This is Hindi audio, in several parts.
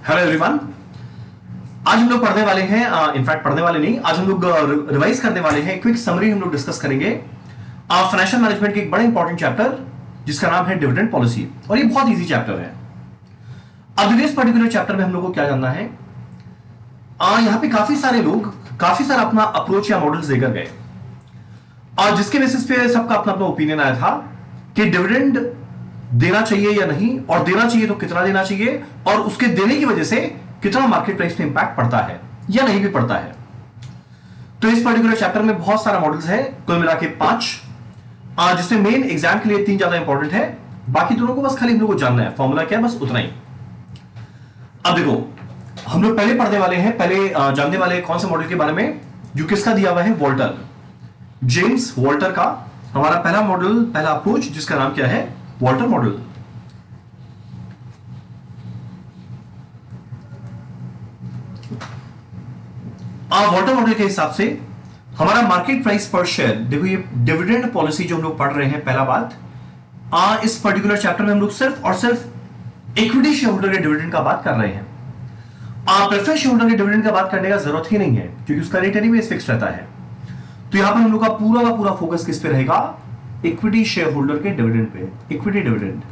Hello everyone. आज हम लोग पढ़ने वाले हैं, इनफैक्ट पढ़ने वाले नहीं, आज हम लोग रिवाइज करने वाले हैं। क्विक समरी हम लोग डिस्कस करेंगे फाइनेंशियल मैनेजमेंट के एक बड़ा इंपॉर्टेंट चैप्टर जिसका नाम है डिविडेंड पॉलिसी, और ये बहुत इजी चैप्टर है। अब इस पर्टिकुलर चैप्टर में हम लोग को क्या जानना है, यहाँ पे काफी सारे लोग काफी सारा अपना अप्रोच या मॉडल्स देकर गए, और जिसके बेसिस पे सबका अपना अपना ओपिनियन आया था कि डिविडेंड देना चाहिए या नहीं, और देना चाहिए तो कितना देना चाहिए, और उसके देने की वजह से कितना मार्केट प्राइस पे इंपैक्ट पड़ता है या नहीं भी पड़ता है। तो इस पर्टिकुलर चैप्टर में बहुत सारा मॉडल्स है, कुल मिला के 5, जिसमें मेन एग्जाम के लिए 3 ज्यादा इंपॉर्टेंट है, बाकी दोनों को बस खाली हम लोग को जानना है फॉर्मूला क्या है, बस उतना ही। अब देखो, हम लोग पहले पढ़ने वाले हैं, पहले जानने वाले कौन से मॉडल के बारे में, जो किसका दिया हुआ है, वॉल्टर, जेम्स वॉल्टर का हमारा पहला मॉडल, पहला अप्रोच, जिसका नाम क्या है, वॉल्टर मॉडल। वॉल्टर मॉडल के हिसाब से हमारा मार्केट प्राइस पर शेयर, देखो ये डिविडेंड पॉलिसी जो हम लोग पढ़ रहे हैं, पहला बात, इस पर्टिकुलर चैप्टर में हम लोग सिर्फ और सिर्फ इक्विटी शेयर होल्डर के डिविडेंड का बात कर रहे हैं। प्रेफरेंस शेयर होल्डर के डिविडेंड का बात करने का जरूरत ही नहीं है, क्योंकि उसका रेट एनीवेज फिक्स रहता है। तो यहां पर हम लोग का पूरा फोकस किस पे रहेगा, इक्विटी शेयर होल्डर के dividend pay, equity dividend,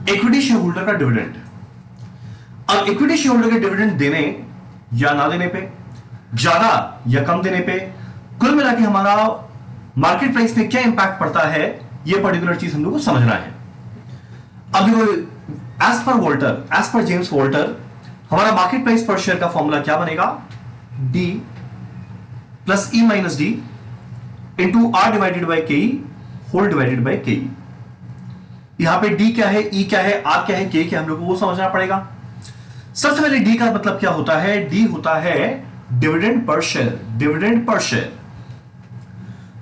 equity share holder का डिविडेंड। अब इक्विटी शेयर होल्डर के डिविडेंड देने या ना देने पे, ज्यादा या कम देने पे, कुल मिला के हमारा मार्केट प्राइस में क्या इंपैक्ट पड़ता है, यह पर्टिकुलर चीज हम लोग को समझना है। अब देखो, as per Walter, as per James Walter, हमारा मार्केट प्राइस पर शेयर का फॉर्मूला क्या बनेगा, D plus E minus D into R divided by K whole divided by K. यहां पे डी क्या है, ई क्या है, आर क्या है, के क्या, हम लोग को वो समझना पड़ेगा। सबसे पहले डी का मतलब क्या होता है, डी होता है dividend per share, dividend per share.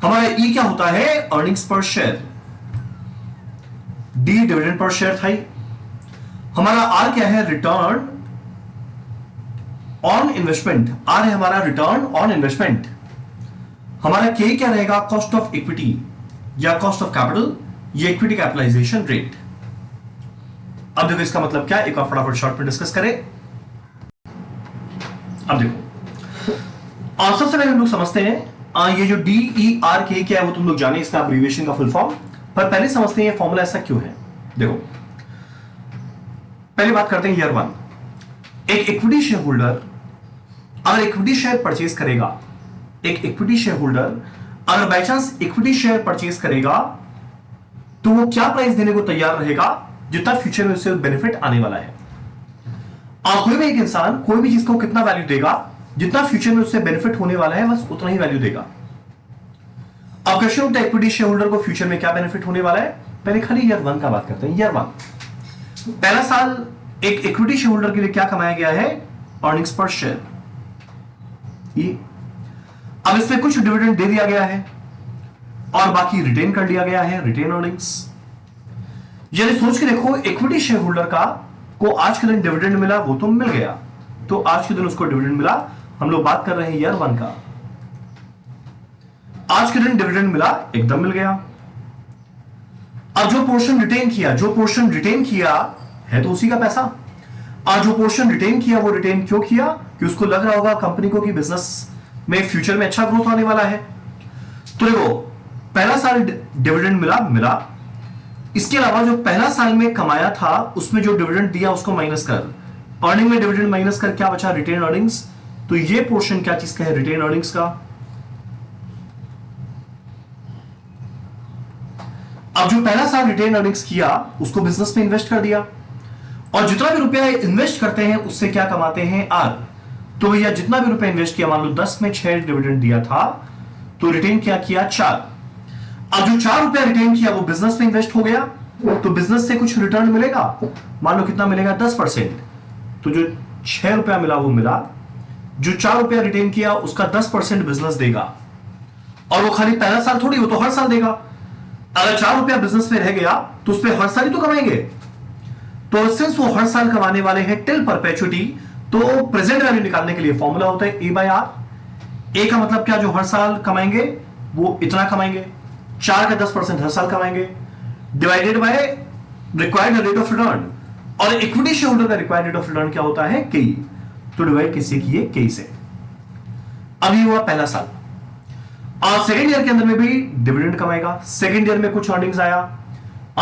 हमारा ई क्या होता है, earnings per share, D dividend per share था। हमारा आर क्या है, रिटर्न ऑन इन्वेस्टमेंट, आर है हमारा रिटर्न ऑन इन्वेस्टमेंट। हमारा के क्या रहेगा, कॉस्ट ऑफ इक्विटी या कॉस्ट ऑफ कैपिटल, ये इक्विटी कैपिटलाइजेशन रेट। अब देखो इसका मतलब क्या है, एक और फटाफट शॉर्ट में डिस्कस करें। अब देखो, और सबसे पहले हम लोग समझते हैं ये जो डी ई आर के क्या है, वो तुम लोग जाने, इसका अब्रीविएशन का फुल फॉर्म, पर पहले समझते हैं ये फॉर्मूला ऐसा क्यों है। देखो, पहले बात करते हैं ईयर 1। एक इक्विटी शेयर होल्डर अगर इक्विटी शेयर परचेज करेगा, एक इक्विटी शेयर होल्डर अगर by chance equity share purchase करेगा, तो वो क्या प्राइस देने को तैयार रहेगा, जितना फ्यूचर में उससे बेनिफिट आने वाला है। कोई भी एक इंसान कोई भी चीज को कितना वैल्यू देगा, जितना फ्यूचर में उससे बेनिफिट होने वाला है, बस उतना ही वैल्यू देगा। अब क्वेश्चन उठता है, इक्विटी शेयर होल्डर को फ्यूचर में क्या बेनिफिट होने वाला है। पहले खाली ईयर 1 का बात करते हैं। ईयर 1 पहला साल एक इक्विटी शेयर होल्डर के लिए क्या कमाया गया है, अर्निंग्स पर शेयर। ये अब इसमें कुछ डिविडेंड दे दिया गया है और बाकी रिटेन कर लिया गया है, रिटेन अर्निंग्स। यानी सोच के देखो, इक्विटी शेयर होल्डर का को आज के दिन डिविडेंड मिला, वो तो मिल गया, तो आज के दिन उसको डिविडेंड मिला। हम लोग बात कर रहे हैं ईयर 1 का, आज के दिन डिविडेंड मिला, एकदम मिल गया। अब जो पोर्शन रिटेन किया, जो पोर्शन रिटेन किया है तो उसी का पैसा। आज जो पोर्शन रिटेन किया, वो रिटेन क्यों किया, कि उसको लग रहा होगा कंपनी को कि बिजनेस में फ्यूचर में अच्छा ग्रोथ आने वाला है। तो देखो, पहला साल डिविडेंड मिला, इसके अलावा जो पहला साल में कमाया था, उसमें जो डिविडेंड दिया उसको माइनस कर, अर्निंग में डिविडेंड माइनस कर, क्या बचा, रिटेन अर्निंग्स। तो ये पोर्शन क्या चीज का है, रिटेन अर्निंग्स का। अब जो पहला साल रिटेन अर्निंग्स किया, उसको बिजनेस में इन्वेस्ट कर दिया, और जितना भी रुपया इन्वेस्ट करते हैं उससे क्या कमाते हैं, आर। तो भैया जितना भी रुपया इन्वेस्ट किया, मान लो 10 में 6 डिविडेंड दिया था, तो रिटेन क्या किया, 4। अब जो 4 रुपया रिटेन किया, वो बिजनेस में इन्वेस्ट हो गया, तो बिजनेस से कुछ रिटर्न मिलेगा, मान लो कितना मिलेगा, 10%। तो जो 6 रुपया मिला वो मिला, जो 4 रुपया रिटेन किया उसका 10% बिजनेस देगा, और वो खाली पहला साल थोड़ी, वो तो हर साल देगा। अगर 4 रुपया बिजनेस में रह गया तो उस पर हर साल ही तो कमाएंगे। तो सिंस वो हर साल कमाने वाले हैं टिल परपेचुटी, तो प्रेजेंट वैल्यू निकालने के लिए फॉर्मूला होता है ए बाय आर। ए का मतलब क्या, जो हर साल कमाएंगे वो इतना कमाएंगे, 4 का 10% हर साल कमाएंगे, divided by required rate of return, और इक्विटी शेयर होल्डर का रिक्वायर्ड रेट ऑफ रिटर्न क्या होता है, के। तो डिवाइड किससे किए, के से। अभी हुआ पहला साल, और सेकेंड ईयर के अंदर में भी डिविडेंड कमाएगा। सेकेंड ईयर में कुछ अर्निंग्स आया,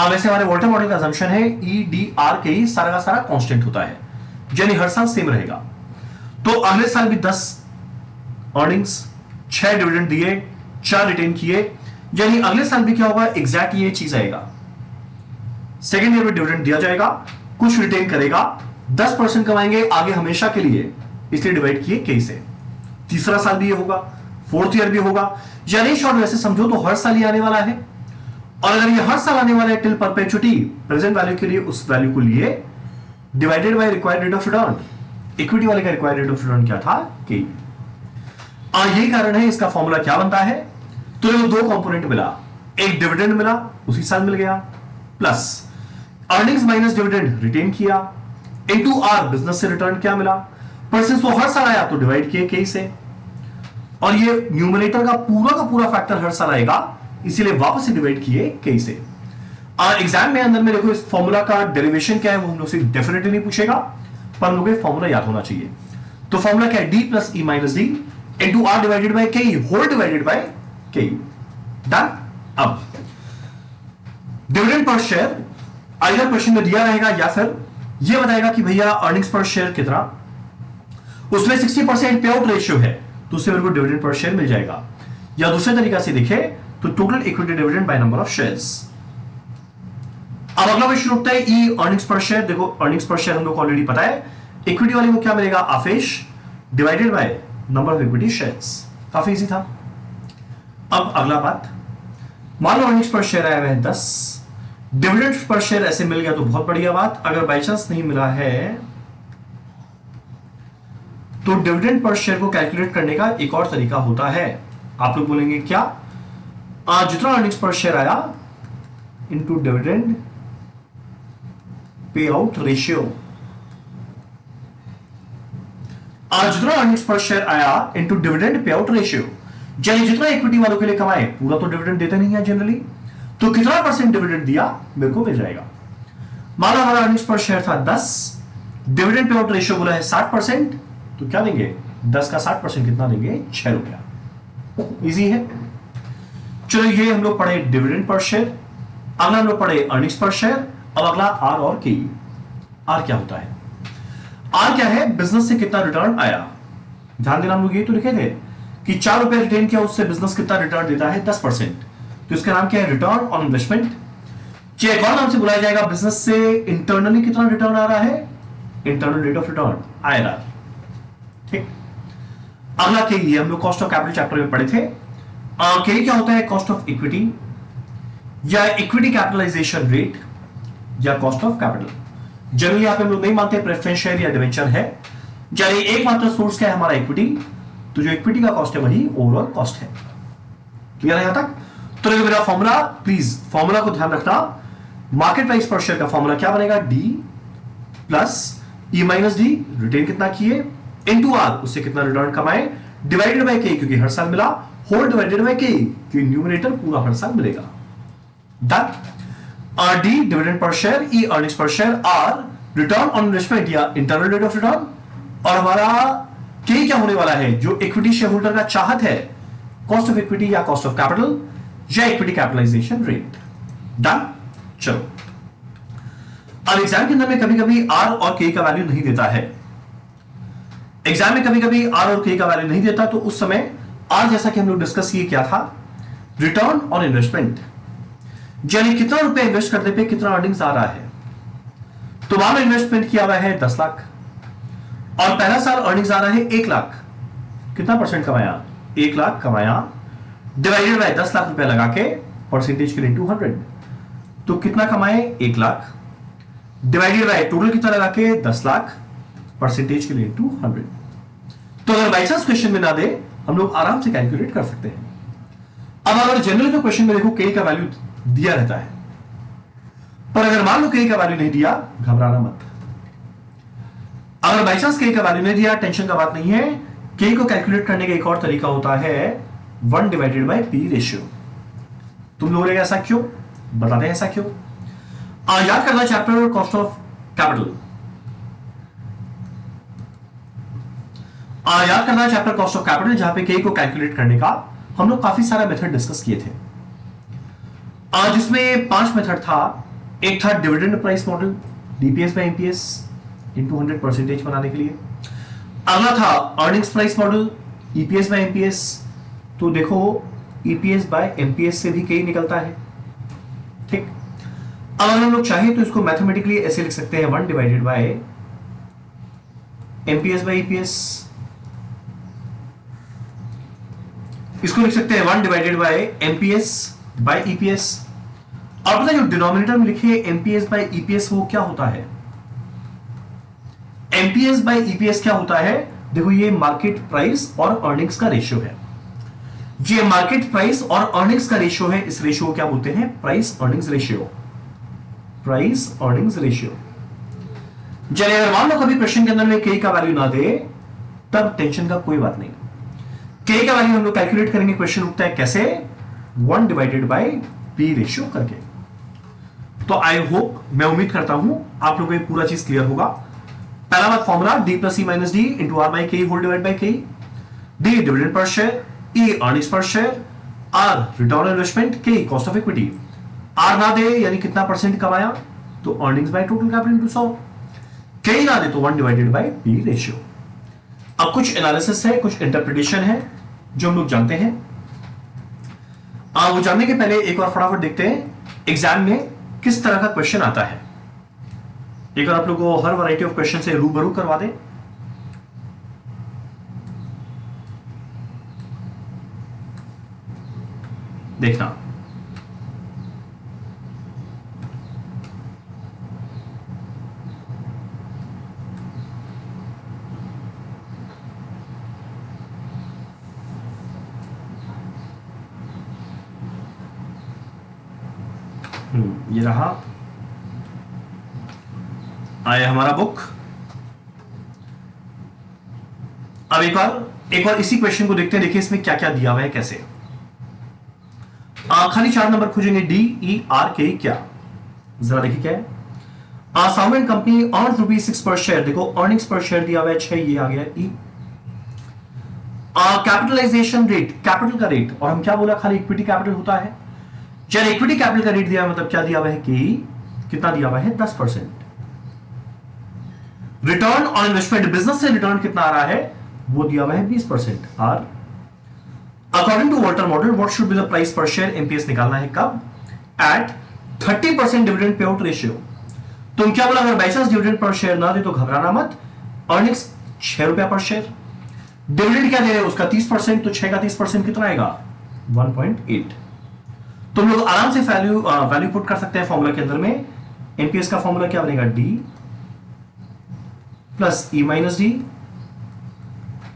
वैसे हमारे वॉल्टर मॉडल का असम्पशन है EDR सारा का सारा कांस्टेंट होता है, यानी हर साल सेम रहेगा। तो अगले साल भी 10 अर्निंग्स, 6 डिविडेंड दिए, 4 रिटेन किए, यानी अगले साल भी क्या होगा, एग्जैक्ट ये चीज आएगा। सेकेंड ईयर में डिविडेंड दिया जाएगा, कुछ रिटेन करेगा, 10% कमाएंगे आगे हमेशा के लिए, इसलिए डिवाइड किए के से। तीसरा साल भी ये होगा, फोर्थ ईयर भी होगा, यानी शॉर्ट वैसे समझो तो हर साल ही आने वाला है। और अगर ये हर साल आने वाला है टिल परपेचुटी, प्रेजेंट वैल्यू के लिए उस वैल्यू को लिए divided by required rate of return. Equity वाले का रिक्वायर्ड रेट ऑफ रिटर्न क्या था, के। यही कारण है इसका फॉर्मूला क्या बनता है। तो ये दो कंपोनेंट मिला, एक डिविडेंड मिला उसी साल मिल गया, plus earnings minus dividend retain किया, इनटू आर बिजनेस से रिटर्न क्या मिला, पर सिंस वो हर साल आया तो डिवाइड किए के से, और ये न्यूमरेटर का पूरा फैक्टर हर साल आएगा, इसीलिए वापस से डिवाइड किए के से। एग्जाम में अंदर में देखो इस फॉर्मूला का डेरिवेशन क्या है, वो हम लोग से डेफिनेटली नहीं पूछेगा, पर हम लोग फॉर्मूला याद होना चाहिए। तो फॉर्मूला क्या है, D plus E minus D into R divided by K whole divided by K. Done. अब dividend per share either question में दिया रहेगा या फिर ये बताएगा कि भैया अर्निंग्स पर शेयर कितना, उसमें 60% पे आउट रेशियो है, तो उससे मेरे को डिविडेंड पर शेयर मिल जाएगा। या दूसरे तरीका से देखे तो total equity dividend by number of shares. अब अगला क्वेश्चन उठता है ई अर्निंग्स पर शेयर। देखो अर्निंग्स पर शेयर हम लोग को ऑलरेडी पता है, इक्विटी वाले को क्या मिलेगा, आफेश divided by number of equity shares. काफी इजी था। अब अगला बात, मान लो अर्निंग्स पर शेयर आया हुआ है 10, डिविडेंड पर शेयर ऐसे मिल गया तो बहुत बढ़िया बात। अगर बाई चांस नहीं मिला है तो डिविडेंड पर शेयर को कैलकुलेट करने का एक और तरीका होता है। आप लोग बोलेंगे क्या, जितना अर्निंग्स पर शेयर आया into dividend payout ratio, जितना अर्निंग्स पर शेयर आया into dividend payout ratio, यानी जितना इक्विटी वालों के लिए कमाए, पूरा तो डिविडेंड देते नहीं है जनरली, तो कितना परसेंट डिविडेंड दिया मेरे को मिल जाएगा। मान लो हमारा अर्निंग्स पर शेयर था 10, डिविडेंड पे आउट रेशियो बोला है 60%, तो क्या देंगे, 10 का 60% कितना देंगे, 6 रुपया। इजी है। चलो ये हम लोग पढ़े डिविडेंड पर शेयर, अगला हम लोग पढ़े अर्निंग्स पर शेयर। अब अगला आर और के। आर क्या होता है, आर क्या है, बिजनेस से कितना रिटर्न आया। ध्यान देना, हम लोग ये तो लिखे थे कि 4 रुपए रिटेन किया, उससे बिजनेस कितना रिटर्न देता है, 10%, तो इसका नाम क्या है, रिटर्न ऑन इन्वेस्टमेंट। एक और नाम से बुलाया जाएगा बिजनेस से इंटरनली कितना रिटर्न आ रहा है, internal rate of return, IRR। ठीक। अगला के लिए हम लोग कॉस्ट ऑफ कैपिटल चैप्टर में पढ़े थे। के क्या होता है, कॉस्ट ऑफ इक्विटी या इक्विटी कैपिटलाइजेशन रेट या कॉस्ट ऑफ कैपिटल। जनरली यहां पे हम लोग नहीं मानते प्रेफरेंस शेयर या डिवेंचर है, यानी एकमात्र सोर्स क्या है हमारा, इक्विटी। तो जो इक्विटी का कॉस्ट है वही ओवरऑल कॉस्ट है। क्लियर है यहां तक। तो मेरा फॉर्मूला, प्लीज फॉर्मूला को ध्यान रखना, मार्केट प्राइस पर शेयर का फॉर्मूला क्या बनेगा, D plus E minus D, retain कितना किए, इनटू आर उससे कितना रिटर्न कमाए, डिवाइडेड बाय के क्योंकि हर साल मिला, होल डिवाइडेड बाय के क्योंकि न्यूमरेटर पूरा हर साल मिलेगा। Done. Or D dividend per share, E earnings per share, R return on investment या इंटरनल रेट ऑफ रिटर्न, और हमारा के क्या होने वाला है, जो इक्विटी शेयर होल्डर का चाहत है, कॉस्ट ऑफ इक्विटी या कॉस्ट ऑफ कैपिटल या इक्विटी कैपिटलाइजेशन रेट। डन। चलो अब एग्जाम के अंदर में कभी कभी आर और के का वैल्यू नहीं देता है, एग्जाम में कभी कभी आर और के का वैल्यू नहीं देता, तो उस समय आर जैसा कि हम लोग डिस्कस किए क्या था, रिटर्न ऑन इन्वेस्टमेंट, यानी कितना रुपए इन्वेस्ट करने पे कितना अर्निंग्स आ रहा है। तो मान लो इन्वेस्टमेंट किया हुआ है 10 लाख और पहला साल अर्निंग्स आ रहा है 1 लाख, कितना परसेंट कमाया, 1 लाख कमाया, डिवाइडेड बाय 10 लाख रुपए लगा के परसेंटेज के लिए 200, तो कितना कमाए, 1 लाख, डिवाइडेड बाय टोटल कितना लगा के 10 लाख, परसेंटेज के लिए 200। तो अगर बाई चांस क्वेश्चन में ना दे, हम लोग आराम से कैलकुलेट कर सकते हैं। अब अगर जनरल के क्वेश्चन में देखो के का वैल्यू दिया रहता है, पर अगर मान लो के का वैल्यू नहीं दिया, घबराना मत। अगर बाई चांस के का वैल्यू नहीं दिया, टेंशन का बात नहीं है। के को कैलकुलेट करने का एक और तरीका होता है 1 डिवाइडेड बाय पी रेशियो। तुम लोग ऐसा क्यों बताते हैं, ऐसा क्यों। याद करना चैप्टर कॉस्ट ऑफ कैपिटल। याद करना चैप्टर कॉस्ट ऑफ कैपिटल, जहां पे के को कैलकुलेट करने का हम लोग काफी सारा मेथड डिस्कस किए थे। जिसमें 5 मेथड था। एक था dividend price model, DPS by MPS into 100% बनाने के लिए। अगला था earnings price model, EPS by MPS. तो देखो ईपीएस बाय एमपीएस से भी कई निकलता है, ठीक। अब अगर हम लोग चाहें तो इसको मैथमेटिकली ऐसे लिख सकते हैं 1 divided by MPS by EPS. इसको लिख सकते हैं 1 divided by MPS by EPS. और पता है जो डिनोमिनेटर में लिखे एमपीएस बाय ईपीएस वो क्या होता है? एमपीएस बाय ईपीएस क्या होता है? देखो ये मार्केट प्राइस और अर्निंग्स का रेशियो है। ये मार्केट प्राइस और अर्निंग्स का रेशियो है। इस रेशियो को क्या बोलते हैं? Price earnings ratio. Price earnings ratio. चलिए अगर मान लो कभी क्वेश्चन के अंदर में के का वैल्यू ना दे, तब टेंशन का कोई बात नहीं। के का वैल्यू हम लोग कैलकुलेट करेंगे। क्वेश्चन उठता है कैसे? 1 डिवाइडेड बाय पी रेशियो करके। तो आई होप, मैं उम्मीद करता हूं आप लोगों को ये पूरा चीज क्लियर होगा। पहला बात formula D plus C minus D into R by K whole divide by K. D dividend per share, E earnings per share, R return on investment, K cost of equity. R ना दे यानी कितना परसेंट कमाया, तो earnings by total capital into 100। K ना दे तो 1 डिवाइडेड बाय पी रेशियो। अब कुछ एनालिसिस है, कुछ इंटरप्रिटेशन है जो हम लोग जानते हैं। वो जानने के पहले एक और फटाफट देखते हैं एग्जाम में किस तरह का क्वेश्चन आता है। एक बार आप लोगों को हर वैरायटी ऑफ क्वेश्चन से रूबरू करवा दे। देखना ये रहा आया हमारा बुक। अब एक बार इसी क्वेश्चन को देखते हैं। देखिए इसमें क्या क्या दिया हुआ है, कैसे। खाली 4 नंबर खोजेंगे, डी ई आर के क्या, जरा देखिए क्या है। साउंड कंपनी अर्न ₹6 पर शेयर। देखो अर्निंग्स पर शेयर दिया हुआ है 6, ये आ गया ई। कैपिटलाइजेशन रेट, कैपिटल का रेट, और हम क्या बोला खाली इक्विटी कैपिटल होता है। जब इक्विटी कैपिटल का रेट दिया है मतलब क्या दिया हुआ है कि कितना दिया हुआ है 10%। रिटर्न ऑन इन्वेस्टमेंट, बिजनेस से रिटर्न कितना आ रहा है वो दिया हुआ है 20%। R according to Walter model what should be the price per share, MPS निकालना है कब? At 30% dividend payout ratio. तुम क्या बोला, अगर by chance dividend per share ना दे तो घबराना मत। अर्निंग्स ₹6 पर शेयर, डिविडेंड क्या दे रहे हैं उसका 30%, तो 6 का 30% कितना आएगा 1.8। तुम लोग आराम से वैल्यू पुट कर सकते हैं फॉर्मूला के अंदर में। एमपीएस का फॉर्मूला क्या बनेगा, D plus E minus D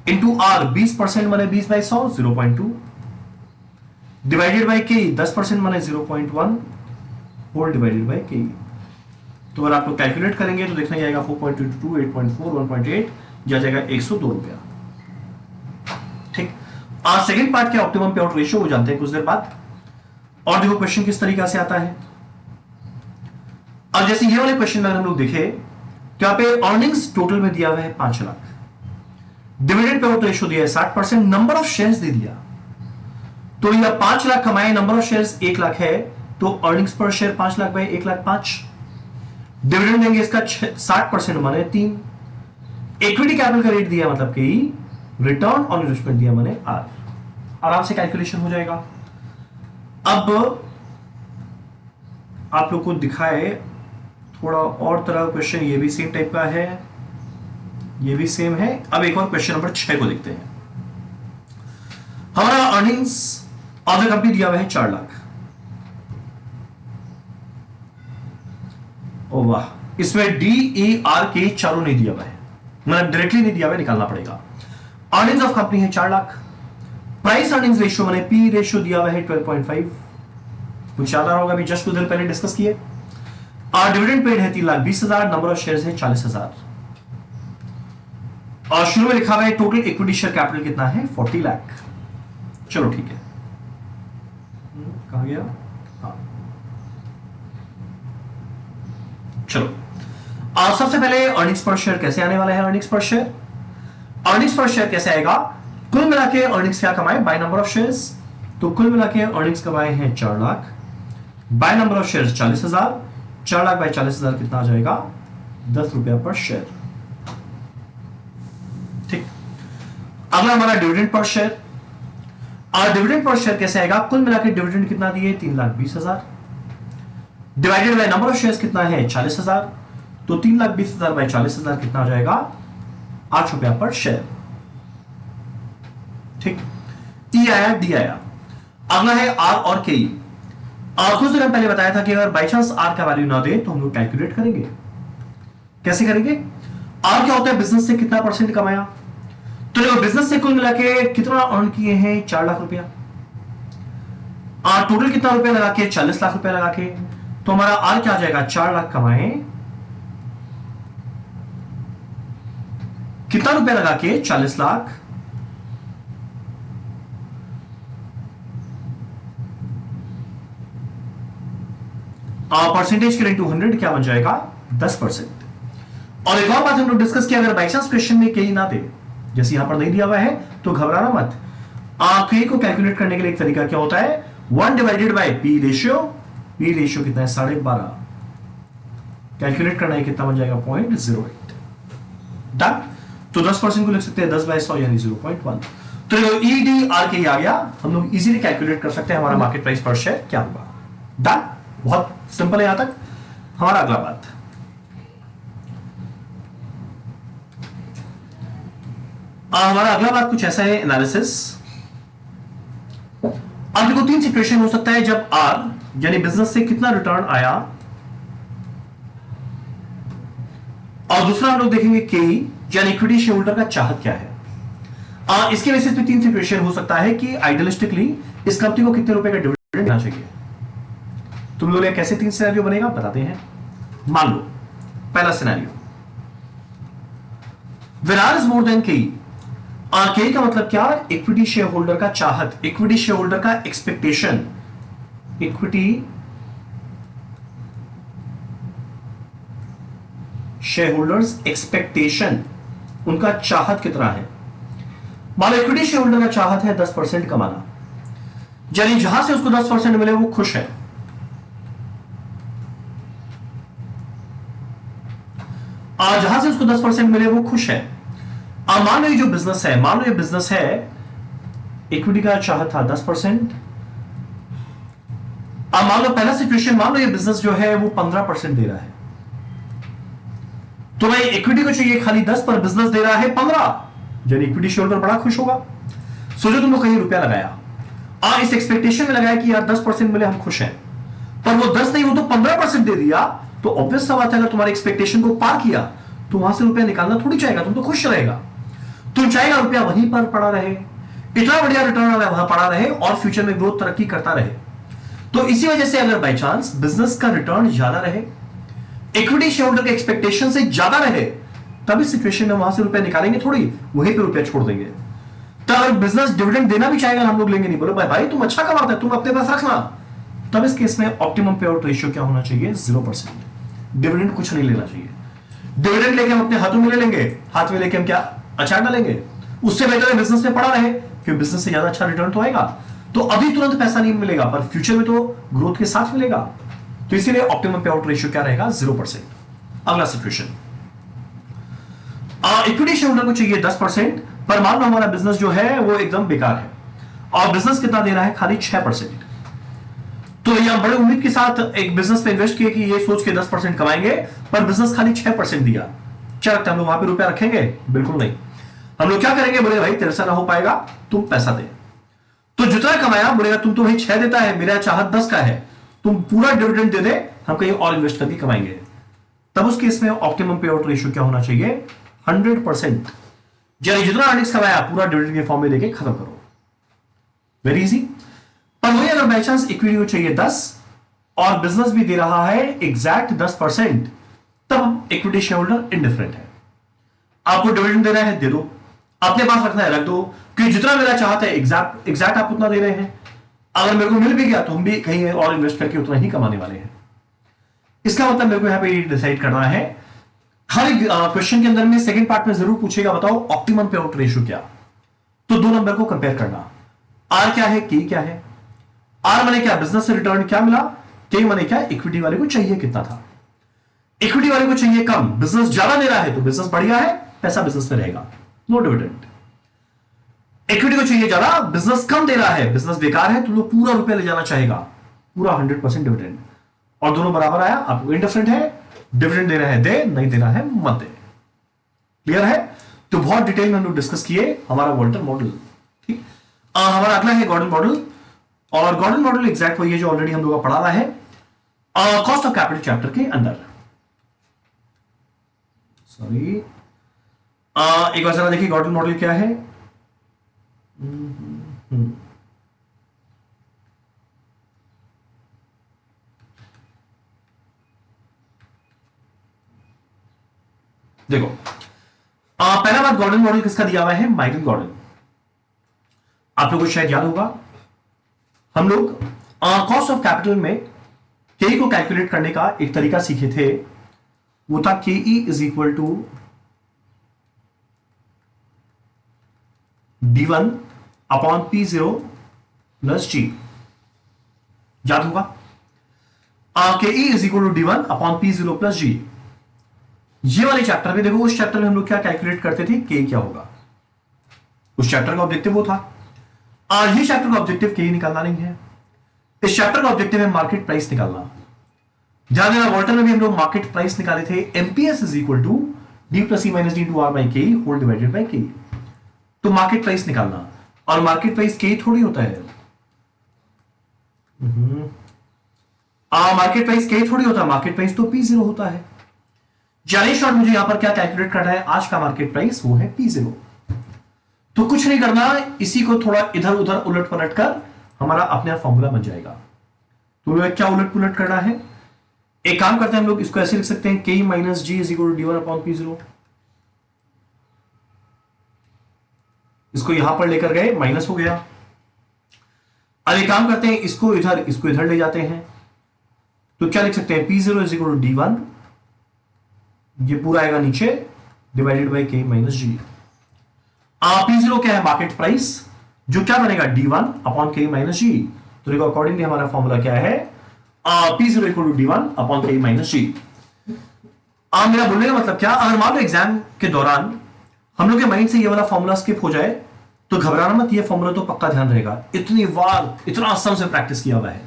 into R. 20% माने 20 बाई 100 0.2 डिवाइडेड बाई के 10% माने 0.1 होल डिवाइडेड बाई के। तो अगर आप लोग कैलकुलेट करेंगे तो देखना जाएगा 4.22, 8.4, 1.8 जाएगा 102 रुपया, ठीक। सेकेंड पार्ट क्या, ऑप्टिमम पे आउट रेशियो, वो जानते हैं कुछ देर बाद। और देखो क्वेश्चन किस तरीका से आता है। अब जैसे ये वाले क्वेश्चन में हम लोग देखे तो यहां पे अर्निंग्स टोटल में दिया हुआ है 5 lakh, dividend payout ratio दिया है 60%, नंबर ऑफ शेयर्स दे दिया। तो यह 5 लाख कमाए, नंबर ऑफ शेयर्स 1 लाख है, तो earnings per share 5 lakh by 1,05,000। Dividend देंगे इसका 60% माने 3। इक्विटी कैपिटल का रेट दिया मतलब कि रिटर्न ऑन इन्वेस्टमेंट दिया माने आर। आराम से कैलकुलेशन हो जाएगा। अब आप लोग को दिखाए थोड़ा और तरह का क्वेश्चन, ये भी सेम टाइप का है, ये भी सेम है। अब एक और क्वेश्चन नंबर 6 को देखते हैं। हमारा अर्निंग्स ऑफ द कंपनी दिया हुआ है 4 लाख। ओ वाह, इसमें डी ई आर के चारों नहीं दिया हुआ है, मतलब डायरेक्टली नहीं दिया हुआ है, निकालना पड़ेगा। अर्निंग्स ऑफ कंपनी है 4 लाख। प्राइस अर्निंग्स रेशियो मैंने पी रेशियो दिया हुआ है 12.5, कुछ याद आ रहा होगा, अभी जस्ट कुछ देर पहले डिस्कस किए। और डिविडेंड पेड है 3,20,000, नंबर ऑफ शेयर्स है 40,000। और शुरू में लिखा हुआ है टोटल इक्विटी शेयर कैपिटल कितना है 40 लाख। चलो ठीक है, कहां गया, हाँ चलो सबसे पहले अर्निंग्स पर शेयर कैसे आने वाला है। अर्निंग्स पर शेयर कैसे आएगा, कुल मिला के अर्निंग्स क्या कमाए बाय नंबर ऑफ शेयर्स, तो कुल मिला के अर्निंग्स कमाए हैं 4 lakh, by number of shares 40,000, 4 lakh by 40,000 कितना आ जाएगा 10 रुपया पर शेयर। ठीक, अगला हमारा डिविडेंड पर शेयर। और डिविडेंड पर शेयर कैसे आएगा, कुल मिला के डिविडेंड कितना दिए 3,20,000, divided by number of shares कितना है 40,000, तो 3,20,000 बाय 40,000 कितना आ जाएगा 8 रुपया पर शेयर। ठीक, ई आया, डी आया। अगला है आर और के। कुछ दिन पहले बताया था कि अगर बाई चांस आर का वैल्यू ना दे तो हम लोग कैलकुलेट करेंगे। कैसे करेंगे, आर क्या होता है, बिजनेस से कितना परसेंट कमाया, तो देखो बिजनेस से कुल मिला के कितना अर्न किए हैं 4 लाख रुपया, टोटल कितना रुपया लगा के 40 लाख रुपया लगा के, तो हमारा आर क्या आ जाएगा 4 लाख कमाए, कितना रुपया लगा के 40 लाख, परसेंटेज के इनटू 100 क्या बन जाएगा 10%। और एक और बात हम लोग डिस्कस किया, अगर बाई चांस क्वेश्चन में के ना दे, जैसे यहां पर नहीं दिया हुआ है तो घबराना मत। के को कैलकुलेट करने के लिए एक तरीका क्या होता है, 1 divided by P ratio, P ratio कितना है 12.5, कैलकुलेट करना है कितना बन जाएगा 0.08। डन, तो 10% को लिख सकते हैं 10/100 यानी 0.1। तो ई डी आर के आ गया, हम लोग इजीली कैलकुलेट कर सकते हैं हमारा मार्केट प्राइस पर शेयर क्या होगा। डन, बहुत सिंपल है यहां तक। हमारा अगला बात, हमारा अगला बात कुछ ऐसा है, एनालिसिस। अब देखो 3 सिचुएशन हो सकता है जब आर यानी बिजनेस से कितना रिटर्न आया, और दूसरा हम लोग देखेंगे के यानी इक्विटी शेयर होल्डर का चाहत क्या है। इसके बेसिस पे 3 सिचुएशन हो सकता है कि आइडियलिस्टिकली इस कंपनी को कितने रुपए का डिविडेंड देना चाहिए। तुम लोग कैसे 3 सिनेरियो बनेगा बताते हैं। मान लो पहला scenario, when R is more than K, के का मतलब क्या, इक्विटी शेयर होल्डर का चाहत, इक्विटी शेयर होल्डर का expectation, equity share holders expectation, उनका चाहत कितना है। मान लो इक्विटी शेयर होल्डर का चाहत है 10% कमाना, यानी जहां से उसको 10% मिले वो खुश है। जहां से उसको 10% मिले वो खुश है। मान लो ये जो बिजनेस है, मान लो ये बिजनेस है, इक्विटी का चाहत था 10%, मान लो पहला सिचुएशन, मान लो ये बिजनेस जो है वो 15% दे रहा है, तो भाई इक्विटी को चाहिए खाली 10 पर बिजनेस दे रहा है 15, यानी इक्विटी शेयर होल्डर बड़ा खुश होगा। सोचो तुम लोग कहीं रुपया लगाया, इस एक्सपेक्टेशन में लगाया कि यार 10% मिले हम खुश हैं, पर वो 10 नहीं, वो तो 15% दे दिया, तो ऑब्वियस सा बात है अगर तुम्हारे एक्सपेक्टेशन को पार किया तो वहां से रुपया निकालना थोड़ी चाहेगा, तुम तो खुश रहेगा, तुम चाहेगा रुपया वहीं पर पड़ा रहे, इतना बढ़िया रिटर्न वहां पड़ा रहे और फ्यूचर में ग्रोथ तरक्की करता रहे। तो इसी वजह से अगर बाई चांस बिजनेस का रिटर्न ज्यादा रहे, इक्विटी शेयर होल्डर के एक्सपेक्टेशन से ज्यादा रहे, तब इस सिचुएशन में वहां से रुपया निकालेंगे थोड़ी, वहीं पे रुपया छोड़ देंगे। तो अगर बिजनेस डिविडेंड देना भी चाहेगा हम लोग लेंगे नहीं, बोलो भाई तुम अच्छा कमाते, तुम अपने पास रखना, तब इस केस में ऑप्टिमम पे आउट रेशियो क्या होना चाहिए 0%। डिविडेंड कुछ नहीं लेना चाहिए, डिविडेंड लेके हम अपने हाथों में ले लेंगे, हाथ में लेके हम क्या अचार डालेंगे, उससे बेहतर है बिजनेस में पड़ा रहे, क्योंकि बिजनेस से ज्यादा अच्छा रिटर्न तो आएगा। तो अभी तुरंत पैसा नहीं मिलेगा पर फ्यूचर में तो ग्रोथ के साथ मिलेगा, तो इसीलिए ऑप्टिमम पे आउट रेशियो क्या रहेगा 0%। अगला सिचुएशन, इक्विटी शेयर होल्डर को चाहिए 10%, पर मान लो हमारा बिजनेस जो है वो एकदम बेकार है और बिजनेस कितना दे रहा है खाली 6%। तो ये बड़े उम्मीद के साथ एक बिजनेस पे इन्वेस्ट किए कि ये सोच के 10% कमाएंगे, पर बिजनेस खाली 6% दिया। क्या लगता है हम लोग वहां पे रुपया रखेंगे? बिल्कुल नहीं। हम लोग क्या करेंगे, बोले भाई तेरे से ना हो पाएगा, तुम पैसा दे। तो जितना कमाया बोलेगा तुम तो भाई 6 देता है, मेरा चाहत 10 का है, तुम पूरा डिविडेंड दे दे, हम कहीं और इन्वेस्ट करके कमाएंगे। तब उस केस में ऑप्टिमम पे आउट रेशियो क्या होना चाहिए 100%। यानी जितना अर्निंग्स कमाया पूरा डिविडेंड के फॉर्म में देके खत्म करो। Very easy. पर वही अगर बाई चांस इक्विटी को चाहिए 10 और बिजनेस भी दे रहा है एग्जैक्ट 10%, तब इक्विटी शेयर होल्डर इंडिफरेंट है। आपको डिविडेंड देना है दे दो, अपने पास रखना है रख दो, क्योंकि जितना मेरा चाहता है एग्जैक्ट आप उतना दे रहे हैं। अगर मेरे को मिल भी गया तो हम भी कहीं और इन्वेस्ट करके उतना ही कमाने वाले हैं। इसका मतलब मेरे को यहां पे डिसाइड करना है। हर एक क्वेश्चन के अंदर में सेकंड पार्ट में जरूर पूछेगा, बताओ ऑप्टिमम पे आउट रेशियो क्या। तो दो नंबर को कंपेयर करना, आर क्या है, के क्या है। आर माने क्या, बिजनेस से रिटर्न क्या मिला, के माने क्या, इक्विटी वाले को चाहिए कितना था। इक्विटी वाले को चाहिए कम, बिजनेस ज्यादा दे रहा है तो बिजनेस बढ़िया है, पैसा बिजनेस में रहेगा, नो डिविडेंड। इक्विटी को चाहिए ज्यादा, बिजनेस कम दे रहा है, बिजनेस बेकार है तो वो पूरा रुपया ले जाना चाहेगा, पूरा 100% डिविडेंड। और दोनों बराबर आया, आपको इंडिफरेंट है, डिविडेंड दे रहा है दे, नहीं दे रहा है मत दे। क्लियर है। तो बहुत डिटेल में हम लोग डिस्कस किए हमारा वॉल्टर मॉडल। ठीक, हमारा अगला है गॉर्डन मॉडल। और गॉर्डन मॉडल एग्जैक्ट वही है जो ऑलरेडी हम लोग का पढ़ा हुआ है कॉस्ट ऑफ कैपिटल चैप्टर के अंदर। सॉरी, एक बार जरा देखिए गॉर्डन मॉडल क्या है। देखो, पहला बात गॉर्डन मॉडल किसका दिया हुआ है, माइकल गॉर्डन। आप लोगों को शायद याद होगा, हम लोग कॉस्ट ऑफ कैपिटल में के को कैलकुलेट करने का एक तरीका सीखे थे, वो था K E is equal to D1 upon P0 plus G। याद होगा, K E is equal to D1 upon P0 plus G। ये वाले चैप्टर में देखो, उस चैप्टर में हम लोग क्या कैलकुलेट करते थे, के क्या होगा। उस चैप्टर का ऑब्जेक्टिव वो था, और ये चैप्टर का ऑब्जेक्टिव के निकालना नहीं है। इस चैप्टर का ऑब्जेक्टिव है मार्केट प्राइस निकालना। ध्यान देना, वॉल्टर में भी हम लोग मार्केट प्राइस निकाले थे, MPS is equal to D plus E minus D to R by K whole divided by K. तो मार्केट प्राइस निकालना, और मार्केट प्राइस के थोड़ी होता है, मार्केट प्राइस के थोड़ी होता है, मार्केट प्राइस तो P0 होता है। जाने शॉर्ट मुझे यहां पर क्या कैलकुलेट करना है, आज का मार्केट प्राइस वो है P0। तो कुछ नहीं करना, इसी को थोड़ा इधर उधर उलट पलट कर हमारा अपने आप फॉर्मूला बन जाएगा। तो क्या उलट पुलट करना है, एक काम करते हैं हम लोग, इसको ऐसे लिख सकते हैं, K minus G is equal to D1 upon P0। इसको यहां पर लेकर गए, माइनस हो गया। अब एक काम करते हैं, इसको इधर ले जाते हैं, तो क्या लिख सकते हैं, P0 is equal to D1, ये पूरा आएगा नीचे, डिवाइडेड बाई के माइनस जी। P0 क्या है, मार्केट प्राइस, जो क्या बनेगा D1 अपॉन के माइनस जी। तो देखो अकॉर्डिंगली हमारा फॉर्मूला क्या है, P0 equal to D1 upon K minus जी। मेरा बोलने का मतलब क्या, अगर मान लो एग्जाम के दौरान हम लोग के माइंड से ये वाला फॉर्मूला स्किप हो जाए तो घबराना मत, ये फॉर्मूला तो पक्का ध्यान रहेगा, इतनी बार इतना आसान से प्रैक्टिस किया हुआ है।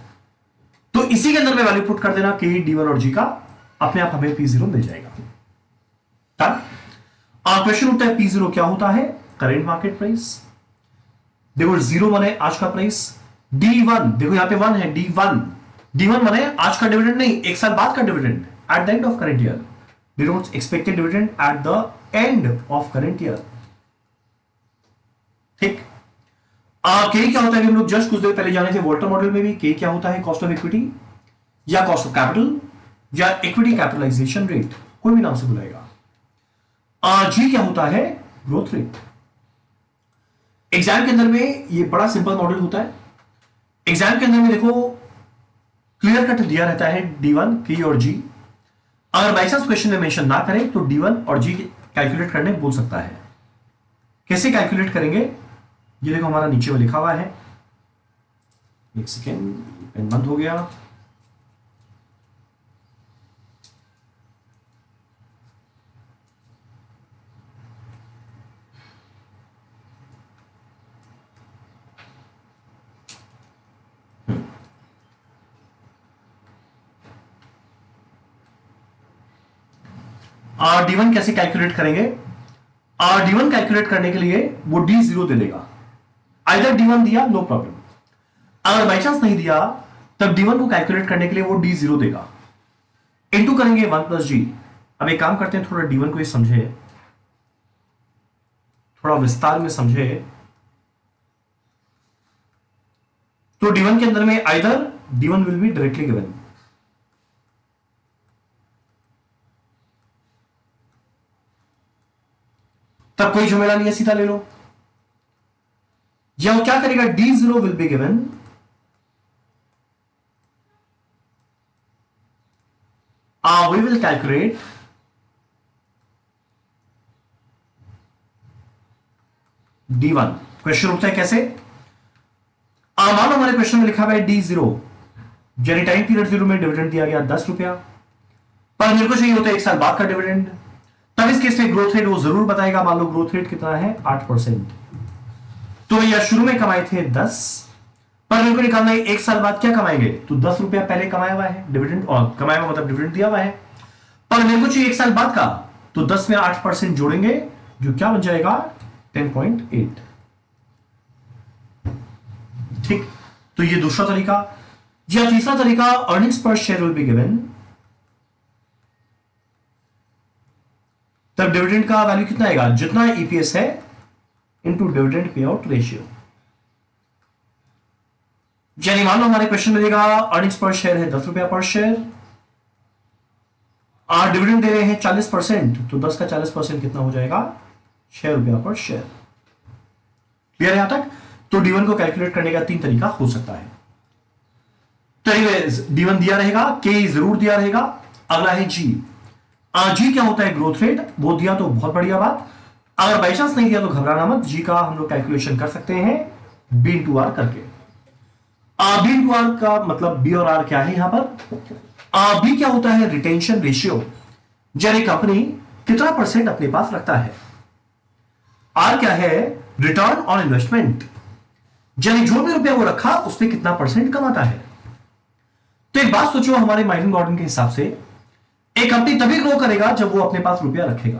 तो इसी के अंदर में वैल्यू पुट कर देना, के D1 और G का, अपने आप हमें P0 मिल जाएगा। क्वेश्चन उठता है, P0 क्या होता है, करेंट मार्केट प्राइस। देखो 0 माने आज का प्राइस, D1 देखो यहां पे 1 है, D1 माने आज का डिविडेंड नहीं, एक साल बाद का dividend, eight the end of current year. Denotes expected dividend eight the end of current year. ठीक, के क्या होता है, हम लोग जस्ट कुछ देर पहले जाने थे वॉल्टर मॉडल में भी, के क्या होता है, कॉस्ट ऑफ इक्विटी या कॉस्ट ऑफ कैपिटल या इक्विटी कैपिटलाइजेशन रेट, कोई भी नाम से बुलाएगा। जी क्या होता है, ग्रोथ रेट। एग्जाम के अंदर में ये बड़ा सिंपल मॉडल होता है। एग्जाम के अंदर में देखो क्लियर कट दिया रहता है D1, के और G। अगर बाई चांस क्वेश्चन में मेंशन ना करें तो D1 और G कैलकुलेट करने बोल सकता है। कैसे कैलकुलेट करेंगे, ये देखो हमारा नीचे में लिखा हुआ है, एक सेकेंड, पेन बंद हो गया। D1 कैसे कैलकुलेट करेंगे, D1 कैलकुलेट करने के लिए वो D0 दे देगा। आइदर D1 दिया नो प्रॉब्लम, अगर बाई चांस नहीं दिया तब D1 को कैलकुलेट करने के लिए वो D0 देगा, इनटू करेंगे 1 प्लस G। अब एक काम करते हैं, थोड़ा D1 को ये समझे, थोड़ा विस्तार में समझे। तो D1 के अंदर में either D1 will be directly given, तब कोई झमेला नहीं है, सीधा ले लो। या वो क्या करेगा, D0 will be given We will calculate D1। Question उठता है कैसे? मान लो हमारे क्वेश्चन में लिखा हुआ है D0, यानी टाइम पीरियड 0 में डिविडेंड दिया गया 10 रुपया, पर मेरे को चाहिए होता है 1 साल बाद का डिविडेंड। तब इस केस में ग्रोथ रेट वो जरूर बताएगा। मान लो ग्रोथ रेट कितना है 8%। तो यह शुरू में कमाए थे 10, पर मेरे को निकालना है 1 साल बाद क्या कमाएंगे। तो 10 रुपया पहले कमाया हुआ है डिविडेंड, और कमाया हुआ मतलब डिविडेंड दिया हुआ है, पर मेरे को चाहिए 1 साल बाद का। तो 10 में 8% जोड़ेंगे, जो क्या बन जाएगा 10.8। ठीक, तो ये दूसरा तरीका। या तीसरा तरीका, earnings per share will be given, तब डिविडेंड का वैल्यू कितना आएगा, जितना ईपीएस है into dividend payout ratio. यानी मान लो हमारे क्वेश्चन में देगा अर्निंग्स पर शेयर है 10 रुपया पर शेयर, और डिविडेंड दे रहे हैं 40%, तो 10 का 40% कितना हो जाएगा 6 रुपया पर शेयर। क्लियर है यहां तक? तो D1 को कैलकुलेट करने का 3 तरीका हो सकता है। तो D1 दिया रहेगा, K जरूर दिया रहेगा। अगला है G। G क्या होता है, ग्रोथ रेट। वो दिया तो बहुत बढ़िया बात, अगर बाई चांस नहीं दिया तो घबराना मत। G का हम लोग कैलकुलेशन कर सकते हैं B इंटू आर करके। B इंटू आर का मतलब B और R क्या है यहां पर। B क्या होता है, रिटेंशन रेशियो, यानी कंपनी कितना परसेंट अपने पास रखता है। R क्या है, रिटर्न ऑन इन्वेस्टमेंट, यानी जो भी रुपया वो रखा उसमें कितना परसेंट कमाता है। तो एक बात सोचो, हमारे माइकल गॉर्डन के हिसाब से एक कंपनी तभी ग्रो करेगा जब वो अपने पास रुपया रखेगा।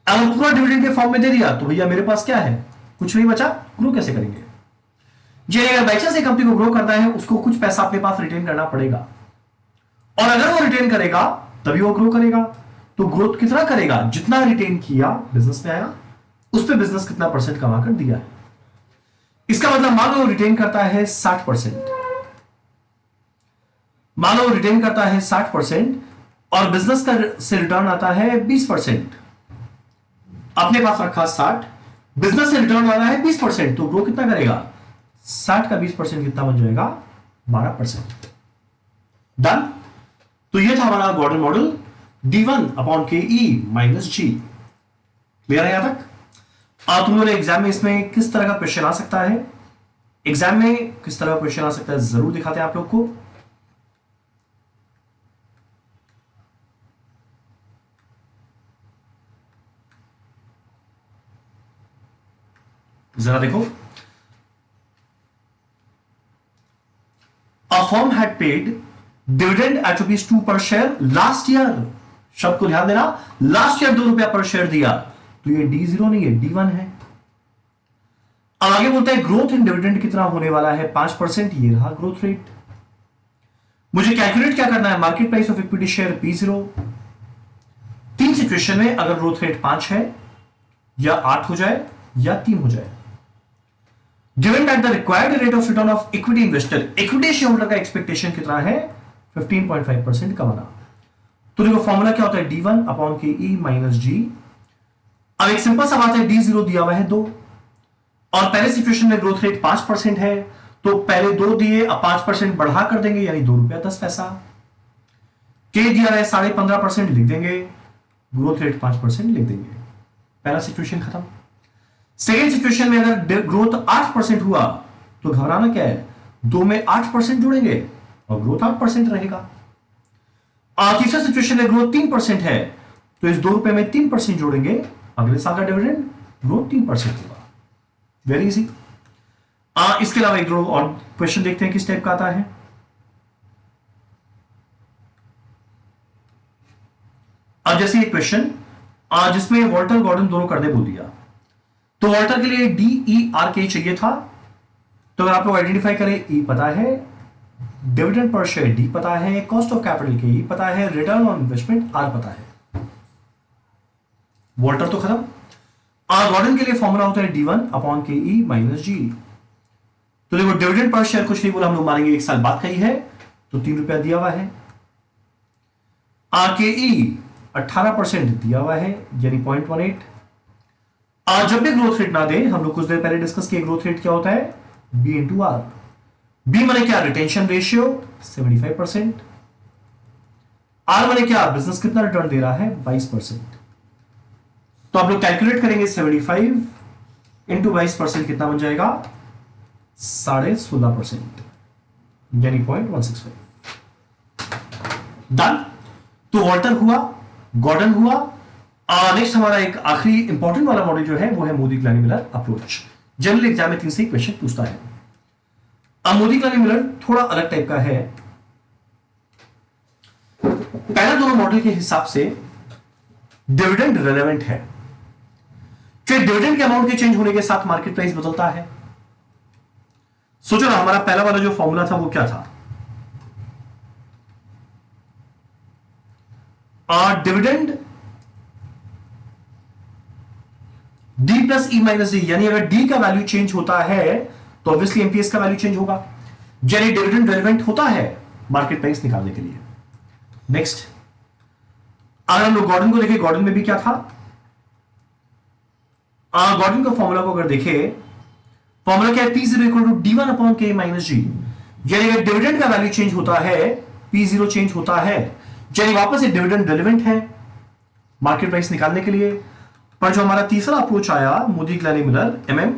अगर पूरा डिविडेंड के फॉर्म में दे दिया तो भैया मेरे पास क्या है, कुछ नहीं बचा, ग्रो कैसे करेंगे। जी, अगर बाई चांस एक कंपनी को ग्रो करना है, उसको कुछ पैसा अपने पास रिटेन करना पड़ेगा, और अगर वो रिटेन करेगा तभी वो ग्रो करेगा। तो ग्रोथ कितना करेगा, जितना रिटेन किया बिजनेस में आया, उस पर बिजनेस कितना परसेंट कमा कर दिया है। इसका मतलब मान लो रिटेन करता है 60%, मान लो रिटेन करता है 60%, और बिजनेस का से रिटर्न आता है 20%। अपने पास रखा 60, बिजनेस से रिटर्न वाला है 20%, तो ग्रो कितना करेगा, 60 का 20% कितना बन जाएगा 12%। डन। तो ये था हमारा Gordon model D1 upon KE minus G। Clear है यहां तक? तुम लोगों ने एग्जाम में इसमें किस तरह का क्वेश्चन आ सकता है, एग्जाम में किस तरह का क्वेश्चन आ सकता है जरूर दिखाते हैं आप लोग को। जरा देखो, A firm had paid dividend at ₹2 per share last year। शब्द को ध्यान देना, लास्ट ईयर 2 रुपया पर शेयर दिया, तो ये D0 नहीं है, D1 है। अब आगे बोलता है ग्रोथ इन डिविडेंड कितना होने वाला है, 5%। ये रहा ग्रोथ रेट। मुझे कैलकुलेट क्या करना है, market price of equity share P0। 3 situation में अगर ग्रोथ रेट 5 है, या 8 हो जाए, या 3 हो जाए। Given that the required rate of return of equity investor, equity shareholder का एक्सपेक्टेशन कितना है 15.5% कमाना। तो देखो फॉर्मूला क्या होता है, D1 upon KE minus G। अब एक सिंपल सा बात है, D0 दिया हुआ है 2, और पहले सिचुएशन में ग्रोथ रेट 5% है, तो पहले 2 दिए, अब 5% बढ़ा कर देंगे, यानी 2 रुपया 10 पैसा। K दिया है 15.5%, लिख देंगे, ग्रोथ रेट 5% लिख देंगे, पहला सिचुएशन खत्म। सेकेंड सिचुएशन में अगर ग्रोथ 8% हुआ तो घबराना क्या है, 2 में 8% जोड़ेंगे और ग्रोथ 8% रहेगा। तीसरा सिचुएशन में ग्रोथ 3% है, तो इस 2 रुपए में 3% जोड़ेंगे, अगले साल का डिविडेंड ग्रोथ 3% होगा। Very easy. इसके अलावा एक और क्वेश्चन देखते हैं किस टाइप का आता है। अब जैसे ये क्वेश्चन जिसमें वॉल्टर गॉर्डन दोनों कर दे बोल दिया, तो वॉल्टर के लिए DERK चाहिए था। तो अगर आप लोग आइडेंटिफाई करें, E पता है, डिविडेंड पर शेयर D पता है, कॉस्ट ऑफ कैपिटल KE पता है, रिटर्न ऑन इन्वेस्टमेंट R पता है। वॉल्टर तो खत्म। गॉर्डन के लिए फॉर्मूला होता है D1 upon KE minus G। तो देखो डिविडेंड पर शेयर कुछ नहीं बोला, हम लोग मानेंगे 1 साल बाद का ही है, तो 3 रुपया दिया हुआ है। KE 18% दिया हुआ है, यानी 0.18। जब भी ग्रोथ रेट ना दे, हम लोग कुछ देर पहले डिस्कस किए ग्रोथ रेट क्या होता है, B इंटू आर। बी माने क्या, रिटेंशन रेशियो 75%। आर मैंने क्या, बिजनेस कितना रिटर्न दे रहा है, 22%। तो आप लोग कैलकुलेट करेंगे 75 इंटू 22% कितना बन जाएगा, 16.5%, यानी 0.165। डन। तो वॉल्टर हुआ, गॉर्डन हुआ। नेक्स्ट हमारा एक आखिरी इंपॉर्टेंट वाला मॉडल जो है वो है मोदी ग्लानी मिलर अप्रोच। जनरल एग्जाम में 3 से क्वेश्चन पूछता है। अब मोदी ग्लानी मिलर थोड़ा अलग टाइप का है। पहला दोनों मॉडल के हिसाब से डिविडेंड रेलेवेंट है, फिर डिविडेंड के अमाउंट के चेंज होने के साथ मार्केट प्राइस बदलता है। सोचो ना, हमारा पहला वाला जो फॉर्मूला था वो क्या था, dividend D plus E minus D, यानी अगर डी का वैल्यू चेंज होता है तो ऑब्वियसली एमपीएस का वैल्यू चेंज होगा, यानी डिविडेंड रेलेवेंट होता है मार्केट प्राइस निकालने के लिए। नेक्स्ट, अगर हम लोग गॉर्डन को देखें, गॉर्डन में भी क्या था, गॉर्डन का फॉर्मूला को अगर देखें, फॉर्मूला क्या है, P0 equal to D1 upon K minus G, यानी अगर डिविडेंड का वैल्यू चेंज होता है, P0 चेंज होता है, यानी वापस से डिविडेंड रेलेवेंट है मार्केट प्राइस निकालने के लिए। पर जो हमारा तीसरा अप्रोच आया मोदी ग्लानी मिलर,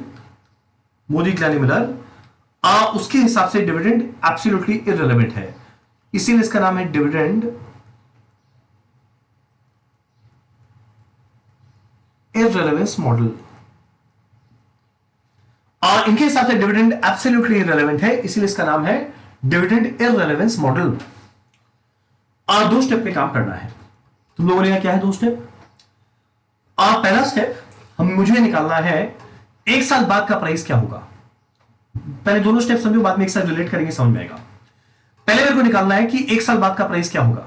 मोदी ग्लानी मिलर, उसके हिसाब से डिविडेंड एब्सोल्युटली इररिलेवेंट है, इसीलिए इसका नाम है डिविडेंड इररिलेवेंस मॉडल। और इनके हिसाब से डिविडेंड एब्सोल्युटली इररिलेवेंट है, इसीलिए इसका नाम है डिविडेंड इररिलेवेंस मॉडल। और 2 स्टेप में काम करना है। तुम लोगों ने क्या है 2 स्टेप। पहला स्टेप मुझे निकालना है 1 साल बाद का प्राइस क्या होगा। पहले दोनों स्टेप समझो, बाद में एक साथ रिलेट करेंगे, समझ में आएगा। पहले मेरे को निकालना है कि 1 साल बाद का प्राइस क्या होगा।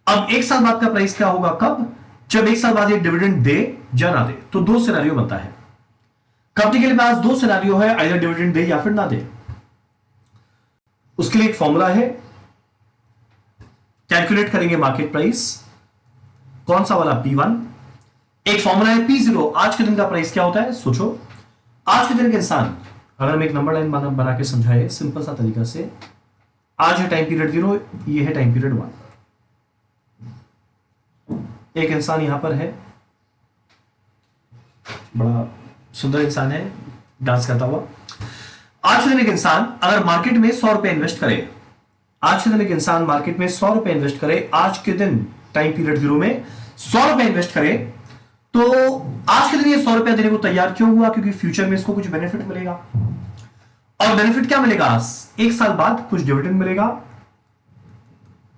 अब 1 साल बाद का प्राइस क्या होगा कब, जब 1 साल बाद ये डिविडेंड दे या ना दे। तो 2 सिनेरियो बनता है। कंपनी के लिए पास 2 सिनेरियो है, आइदर डिविडेंड दे या फिर ना दे। उसके लिए एक फॉर्मूला है, कैलकुलेट करेंगे मार्केट प्राइस, कौन सा वाला, P1। एक फॉर्मूला है P0, आज के दिन का प्राइस क्या होता है। सोचो, आज के दिन के इंसान, अगर हम एक नंबर लाइन बना के समझाए सिंपल सा तरीका से, आज है टाइम पीरियड 0, ये है टाइम पीरियड 1। एक इंसान यहां पर है, बड़ा सुंदर इंसान है, डांस करता हुआ। आज के दिन एक इंसान अगर मार्केट में 100 रुपए इन्वेस्ट करे, आज के दिन एक इंसान मार्केट में 100 रुपए इन्वेस्ट करे, आज के दिन टाइम पीरियड 0 में 100 रुपए इन्वेस्ट करे, तो आज के दिन ये 100 रुपया देने को तैयार क्यों हुआ, क्योंकि फ्यूचर में इसको कुछ बेनिफिट मिलेगा। और बेनिफिट क्या मिलेगा, 1 साल बाद कुछ डिविडेंड मिलेगा,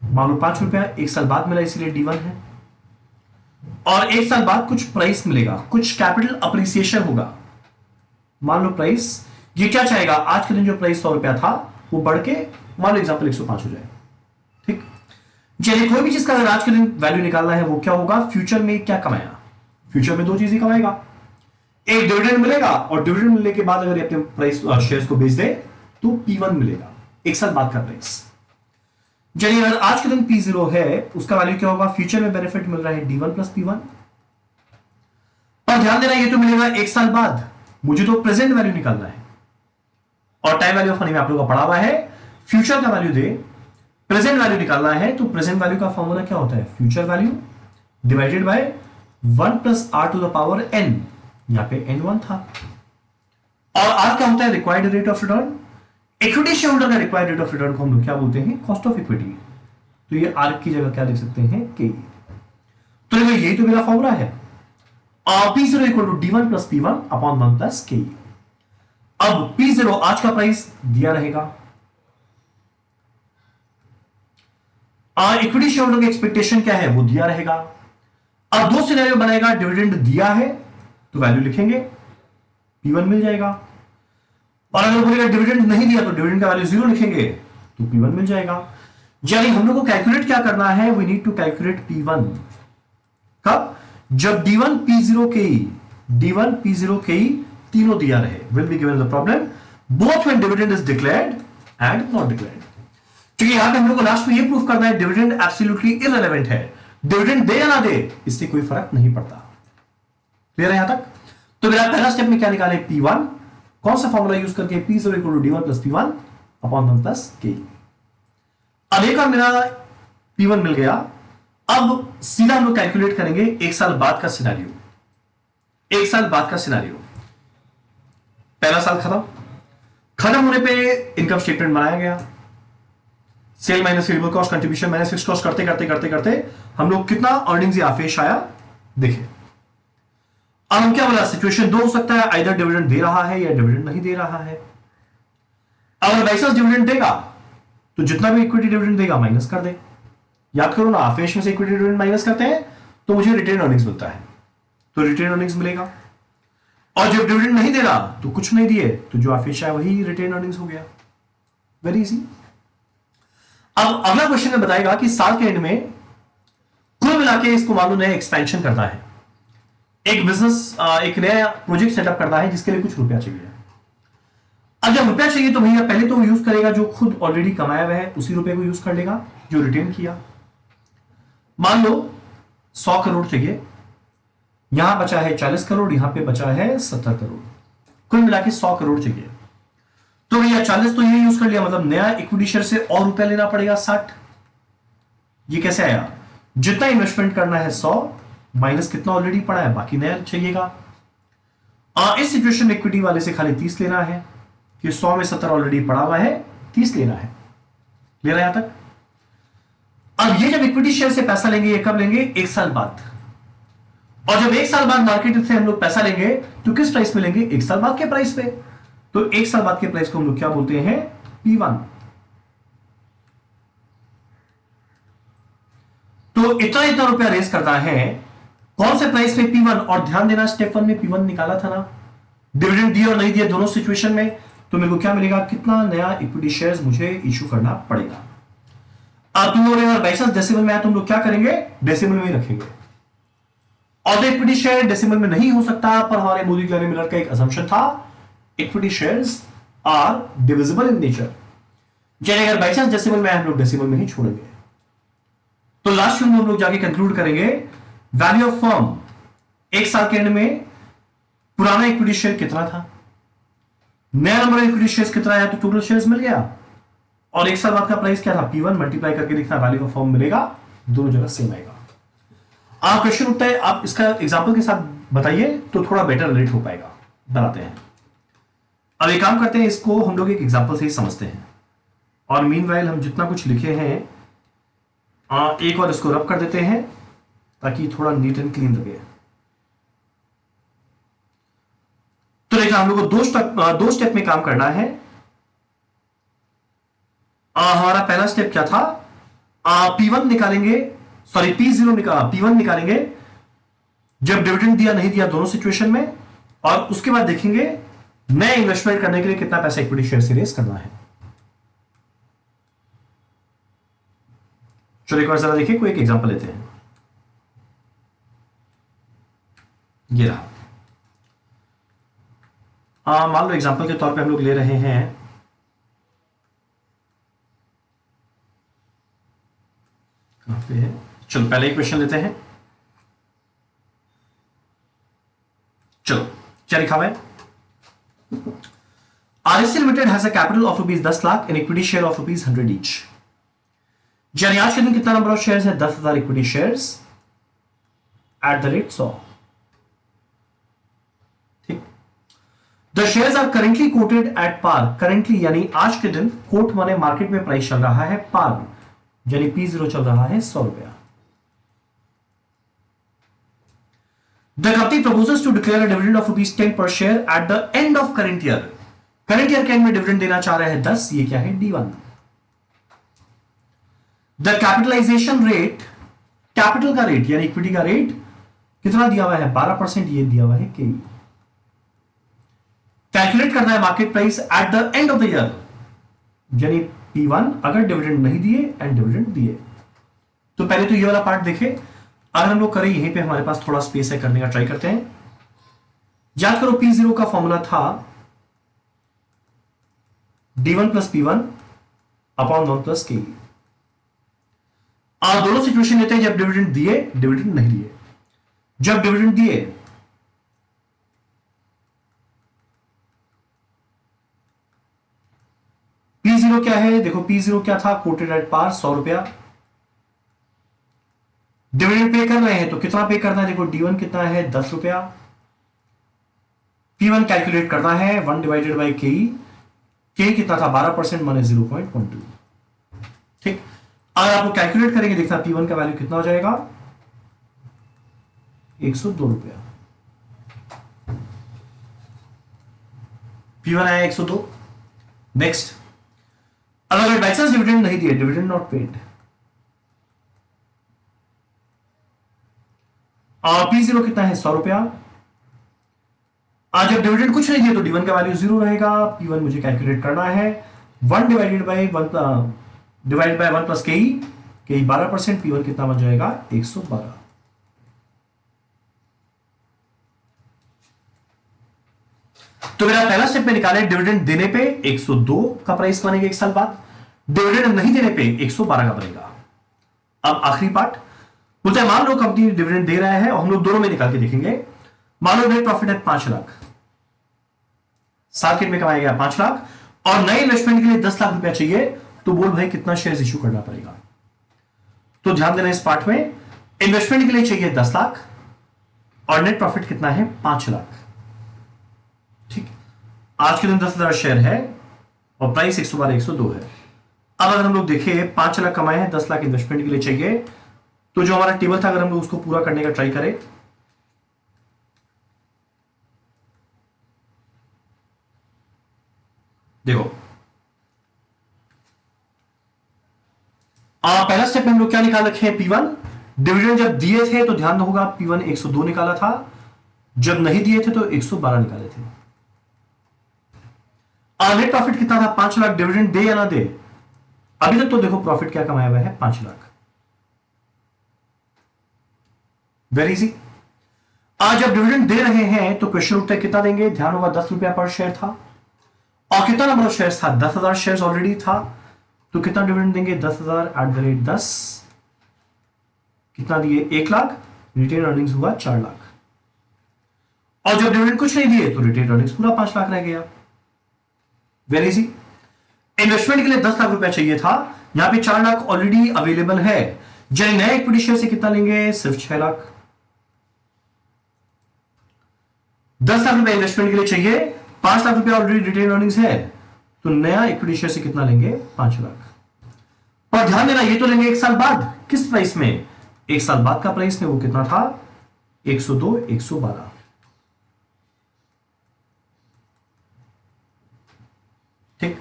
मान लो 5 रुपया 1 साल बाद मिला, इसीलिए D1 है। और 1 साल बाद कुछ प्राइस मिलेगा, कुछ कैपिटल अप्रिसिएशन होगा, मान लो प्राइस, ये क्या चाहेगा, आज के दिन जो प्राइस 100 रुपया था वो बढ़ के मान लो एग्जाम्पल 105 हो जाए। ठीक, चलिए कोई भी चीज का अगर आज के दिन वैल्यू निकालना है वो क्या होगा, फ्यूचर में क्या कमाया। फ्यूचर में 2 चीजें कमाएगा, एक डिविडेंड मिलेगा, और डिविडेंड मिलने के बाद अगर ये अपने प्राइस शेयर्स को बेच दे तो P1 मिलेगा, 1 साल बाद का प्राइस। चलिए अगर आज के दिन P0 है, उसका वैल्यू क्या होगा, फ्यूचर में बेनिफिट मिल रहा है D1 प्लस P1। और ध्यान देना, ये तो मिलेगा 1 साल बाद, मुझे तो प्रेजेंट वैल्यू निकालना है। और टाइम वैल्यू ऑफ मनी में आप लोगों का पढ़ा हुआ है, फ्यूचर का वैल्यू दे, प्रेजेंट वैल्यू निकालना है, तो प्रेजेंट वैल्यू का फॉर्मूला क्या होता है, future value divided by 1 plus R to the power N, यहां पे N1 था। और R क्या होता है, required rate of return. Equity share holder का रिक्वायर्ड रेट ऑफ रिटर्न को हम लोग क्या बोलते हैं, कॉस्ट ऑफ इक्विटी। तो ये R की जगह क्या लिख सकते हैं, K। तो यही तो मेरा फॉर्मूला है, P0 equal to D1 plus P1 upon 1 plus K। अब P0 आज का प्राइस दिया रहेगा, इक्विटी शेयर होल्डर की एक्सपेक्टेशन क्या है वो दिया रहेगा। अब 2 सिनेरियो बनाएगा, डिविडेंड दिया है तो वैल्यू लिखेंगे, P1 मिल जाएगा। और अगर बोलेगा डिविडेंड नहीं दिया तो डिविडेंड का वैल्यू 0 लिखेंगे तो P1 मिल जाएगा। यानी हम लोग को कैलकुलेट क्या करना है, we need to calculate P1 कब, जब D1 P0 KE तीनों दिया रहे, will be given the problem both when dividend is declared and not declared. क्योंकि यहां पे हम लोग को लास्ट में ये प्रूफ करना है डिविडेंड एब्सोल्युटली इररिलेवेंट है, डिविडेंड दे या ना दे इससे कोई फर्क नहीं पड़ता। क्लियर है यहां तक। तो मेरा पहला स्टेप में क्या निकाले, P1, कौन सा फॉर्मूला यूज करके, P0 equal to D1 plus P1 upon 1 plus K। अब एक और मेरा P1 मिल गया। अब सीधा हम लोग कैलकुलेट करेंगे एक साल बाद का सिनेरियो। एक साल बाद का सिनेरियो, पहला साल खत्म, खत्म होने पे इनकम स्टेटमेंट बनाया गया। Sale minus variable cost, contribution minus fixed cost करते करते करते करते हम लोग कितना अर्निंग्स या आफेश आया देखिए। अब हम क्या बोला, सिचुएशन दो हो सकता है, आइदर डिविडेंड दे रहा है या डिविडेंड नहीं दे रहा है। अगर वैसा डिविडेंड देगा तो जितना भी इक्विटी डिविडेंड देगा माइनस कर दे। याद करो ना, आफेश में से इक्विटी डिविडेंड माइनस करते हैं तो मुझे रिटेन अर्निंग्स मिलता है, तो रिटेन अर्निंग्स मिलेगा। और जब डिविडेंड नहीं दे रहा तो कुछ नहीं दिए, तो जो आफेश है वही रिटेन अर्निंग्स हो गया। Very easy. अब अगला क्वेश्चन में बताएगा कि साल के एंड में कुल मिला के इसको मालूम नया एक्सपेंशन करना है, एक बिजनेस एक नया प्रोजेक्ट सेटअप करना है जिसके लिए कुछ रुपया चाहिए। अब जब रुपया चाहिए तो भैया पहले तो वो यूज करेगा जो खुद ऑलरेडी कमाया हुआ है, उसी रुपए को यूज कर लेगा जो रिटेन किया। मान लो 100 करोड़ चाहिए, यहां बचा है 40 करोड़, यहां पे बचा है 70 करोड़, कुल मिला के 100 करोड़ चाहिए। तो भैया 40 तो ये यूज कर लिया, मतलब नया इक्विटी शेयर से और रुपया लेना पड़ेगा 60। ये कैसे आया, जितना इन्वेस्टमेंट करना है 100 माइनस कितना ऑलरेडी पड़ा है, बाकी नया चाहिएगा। इस सिचुएशन में इक्विटी वाले से खाली 30 लेना है कि 100 में 70 ऑलरेडी पड़ा हुआ है, 30 लेना है। ले रहा है यहां तक। अब ये जब इक्विटी शेयर से पैसा लेंगे, ये कब लेंगे, एक साल बाद। और जब एक साल बाद मार्केट से हम लोग पैसा लेंगे तो किस प्राइस में लेंगे, एक साल बाद के प्राइस पे। तो एक साल बाद के प्राइस को हम लोग क्या बोलते हैं, P1। तो इतना इतना रुपया रेस करता है, कौन से प्राइस पे, P1। और ध्यान देना, स्टेप 1 में P1 निकाला था ना, डिविडेंड दिए और नहीं दिए दोनों सिचुएशन में, तो मेरे को क्या मिलेगा, कितना नया इक्विटी शेयर्स मुझे इशू करना पड़ेगा। अब तुम लोग बाई चांस डेसिमल में आया, तुम लोग क्या करेंगे, डेसिमल में ही रखेंगे। और इक्विटी शेयर डेसिमल में नहीं हो सकता, पर हमारे मूडी क्लैरी मिलर का एक असम्पशन था, equity shares are divisible in nature. यानी अगर बाई चांस डेसिमल में आए, हम लोग डेसिमल में ही छोड़ेंगे। तो लास्ट में हम लोग जाके कंक्लूड करेंगे, वैल्यू ऑफ फर्म एक साल के एंड में पुराना इक्विटी शेयर कितना था, नया नंबर इक्विटी शेयर्स कितना आया, तो टोटल शेयर्स मिल गया। और एक साल बाद का प्राइस क्या था, P1 मल्टीप्लाई करके देखना, वैल्यू ऑफ फर्म मिलेगा, दोनों जगह सेम आएगा। आप क्वेश्चन उठता है, आप इसका एग्जांपल के साथ बताइए तो थोड़ा बेटर रिलेट हो पाएगा। बनाते हैं, अब एक काम करते हैं, इसको हम लोग एक एग्जांपल से ही समझते हैं। और मीनवाइल हम जितना कुछ लिखे हैं एक और इसको रब कर देते हैं ताकि थोड़ा नीट एंड क्लीन लगे। तो देखिए, हम लोग को दो स्टेप में काम करना है। हमारा पहला स्टेप क्या था, P1 निकालेंगे, सॉरी P1 निकालेंगे जब डिविडेंड दिया नहीं दिया दोनों सिचुएशन में, और उसके बाद देखेंगे नए इन्वेस्टमेंट करने के लिए कितना पैसा इक्विटी शेयर से रेस करना है। चलो एक बार जरा देखिए, कोई एक एग्जांपल लेते हैं। ये रहा, मान लो एग्जांपल के तौर पे हम लोग ले रहे हैं कहां पे है, चलो पहले एक क्वेश्चन लेते हैं। चलो क्या लिखा हुआ है, RSC limited has a capital of ₹10 lakh and equity share of ₹100 each. यानी आज के दिन कितना नंबर ऑफ शेयर्स है, 10,000 equity shares at the rate 100। ठीक, the shares are currently quoted at par. Currently यानी आज के दिन, कोट माने मार्केट में प्राइस चल रहा है, पार यानी P0 चल रहा है 100 रुपया। The company proposes to declare a dividend of ₹10 per share at the end of current year. Current year के एंड में डिविडेंड देना चाह रहे हैं 10, ये क्या है, D1। The capitalization rate, capital का रेट यानी इक्विटी का रेट कितना दिया हुआ है, 12%, ये दिया हुआ है के। कैलकुलेट करना है market price at the end of the year, यानी P1 अगर डिविडेंड नहीं दिए एंड डिविडेंड दिए। तो पहले तो ये वाला पार्ट देखे, अगर हम लोग करें, यहीं पे हमारे पास थोड़ा स्पेस है, करने का ट्राई करते हैं। याद करो P0 का फॉर्मूला था D1 plus P1 upon 1 plus के। आप दोनों सिचुएशन लेते हैं, जब डिविडेंड दिए, डिविडेंड नहीं दिए। जब डिविडेंड दिए P0 क्या है, देखो P0 क्या था, कोटेड एट पार 100 रुपया, डिविडेंड पे कर रहे हैं तो कितना पे करना है, देखो D1 कितना है 10 रुपया, P1 कैलकुलेट करना है 1 डिवाइडेड बाई के कितना था 12% माने 0.12। ठीक, अगर आप कैलकुलेट करेंगे देखना P1 का वैल्यू कितना हो जाएगा 102 रुपया। P1 आया 102। नेक्स्ट, अगर बाई चांस डिविडेंड नहीं दिए, डिविडेंड नॉट पेड, और P0 कितना है 100 रुपया। आज जब डिविडेंड कुछ नहीं दिया तो D1 का वैल्यू 0 रहेगा। P1 मुझे कैलकुलेट करना है 1 डिवाइडेड बाई 1 प्लस के 12%, P1 कितना बन जाएगा 112। तो मेरा पहला स्टेप में निकाले डिविडेंड देने पे 102 का प्राइस बनेगा एक साल बाद, डिविडेंड नहीं देने पे 112 का बनेगा। अब आखिरी पार्ट बोलते हैं मान लो कंपनी डिविडेंड दे रहा है और हम लोग दोनों में निकाल के देखेंगे। मान लो नेट प्रॉफिट है 5 लाख, साल के में कमाया गया 5 लाख, और नए इन्वेस्टमेंट के लिए 10 लाख रुपया चाहिए, तो बोल भाई कितना शेयर इश्यू करना पड़ेगा। तो ध्यान देना इस पार्ट में, इन्वेस्टमेंट के लिए चाहिए 10 लाख और नेट प्रॉफिट कितना है 5 लाख। ठीक, आज के दिन 10,000 शेयर है और प्राइस 112 102 है। अब अगर हम लोग देखें 5 लाख कमाए हैं, 10 लाख इन्वेस्टमेंट के लिए चाहिए, तो जो हमारा टेबल था अगर हम लोग उसको पूरा करने का ट्राई करें, देखो पहला स्टेप में हम लोग क्या निकाल रखे हैं P1। डिविडेंड जब दिए थे तो ध्यान होगा P1 102 निकाला था, जब नहीं दिए थे तो 112 निकाले थे। नेट प्रॉफिट कितना था 5 लाख, डिविडेंड दे या ना दे, अभी तक तो देखो प्रॉफिट क्या कमाया हुआ है 5 लाख। Very easy. आज जब डिविडेंड दे रहे हैं तो क्वेश्चन उठता है कितना देंगे, ध्यान होगा 10 रुपया पर शेयर था और कितना नंबर ऑफ शेयर था 10,000 शेयर ऑलरेडी था, तो कितना डिविडेंड देंगे 10,000 एट द रेट 10, कितना दिए 1 लाख, रिटेन अर्निंग्स हुआ 4 लाख। और जब डिविडेंड कुछ नहीं दिए तो रिटेन अर्निंग्स पूरा 5 लाख रह गया। Very easy. इन्वेस्टमेंट के लिए 10 लाख रुपया चाहिए था, यहां पे 4 लाख ऑलरेडी अवेलेबल है, जब नए इक्विटी शेयर से कितना लेंगे सिर्फ 6 लाख। 10 लाख रुपया इन्वेस्टमेंट के लिए चाहिए, 5 लाख रुपया ऑलरेडी रिटेन अर्निंग्स है, तो नया इक्विटी शेयर से कितना लेंगे 5 लाख। और ध्यान देना ये तो लेंगे एक साल बाद, किस प्राइस में, एक साल बाद का प्राइस में, वो कितना था 102 112। ठीक,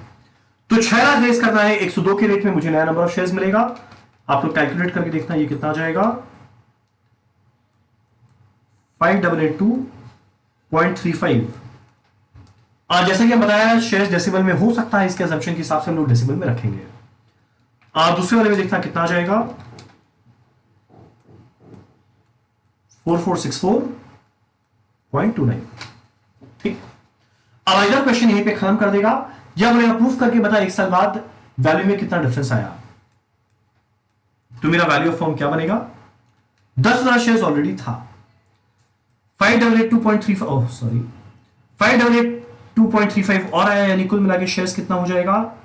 तो 6 लाख रेस करना है 102 के रेट में, मुझे नया नंबर ऑफ शेयर्स मिलेगा। आप लोग कैलकुलेट करके देखना ये कितना आ जाएगा 5882.35। आज जैसा कि हम बताया शेयर्स डेसिमल में हो सकता है, इसके असम्पशन के हिसाब से हम लोग डेसिमल में रखेंगे। दूसरे वाले में देखना कितना आ जाएगा 4464.29। ठीक, अब अगला क्वेश्चन यहीं पे खत्म कर देगा, या मैंने प्रूफ करके बता एक साल बाद वैल्यू में कितना डिफरेंस आया। तो मेरा वैल्यू ऑफ फर्म क्या बनेगा, 10,000 शेयर्स ऑलरेडी था, 588.35 ओह सॉरी 588.235 और आया, यानी कुल मिला के शेयर्स कितना हो जाएगा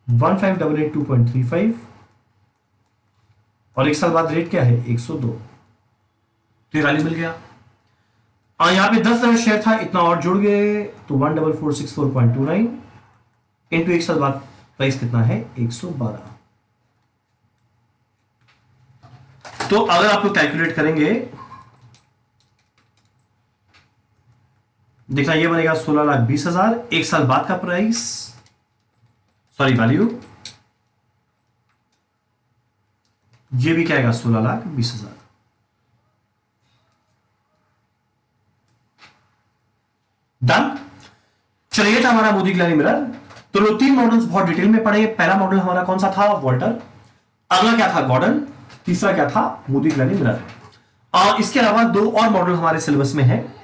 1588.235, और एक साल बाद रेट क्या है 102, तो वैल्यू मिल गया। और यहां पे 10,000 शेयर था, इतना और जुड़ गए तो 14464.29 इंटू एक साल बाद प्राइस कितना है 112। तो अगर आप लोग कैलकुलेट करेंगे देखना ये बनेगा 16,20,000, एक साल बाद का प्राइस, सॉरी वैल्यू, ये भी क्या आएगा 16,20,000। डन। चलिए ये था हमारा मोदी ग्लैनी मिरर। तो लोग 3 मॉडल्स बहुत डिटेल में पढ़े। पहला मॉडल हमारा कौन सा था वॉल्टर, अगला क्या था गॉर्डन, तीसरा क्या था मोदी ग्लैनी मिरर। और इसके अलावा 2 और मॉडल हमारे सिलेबस में है,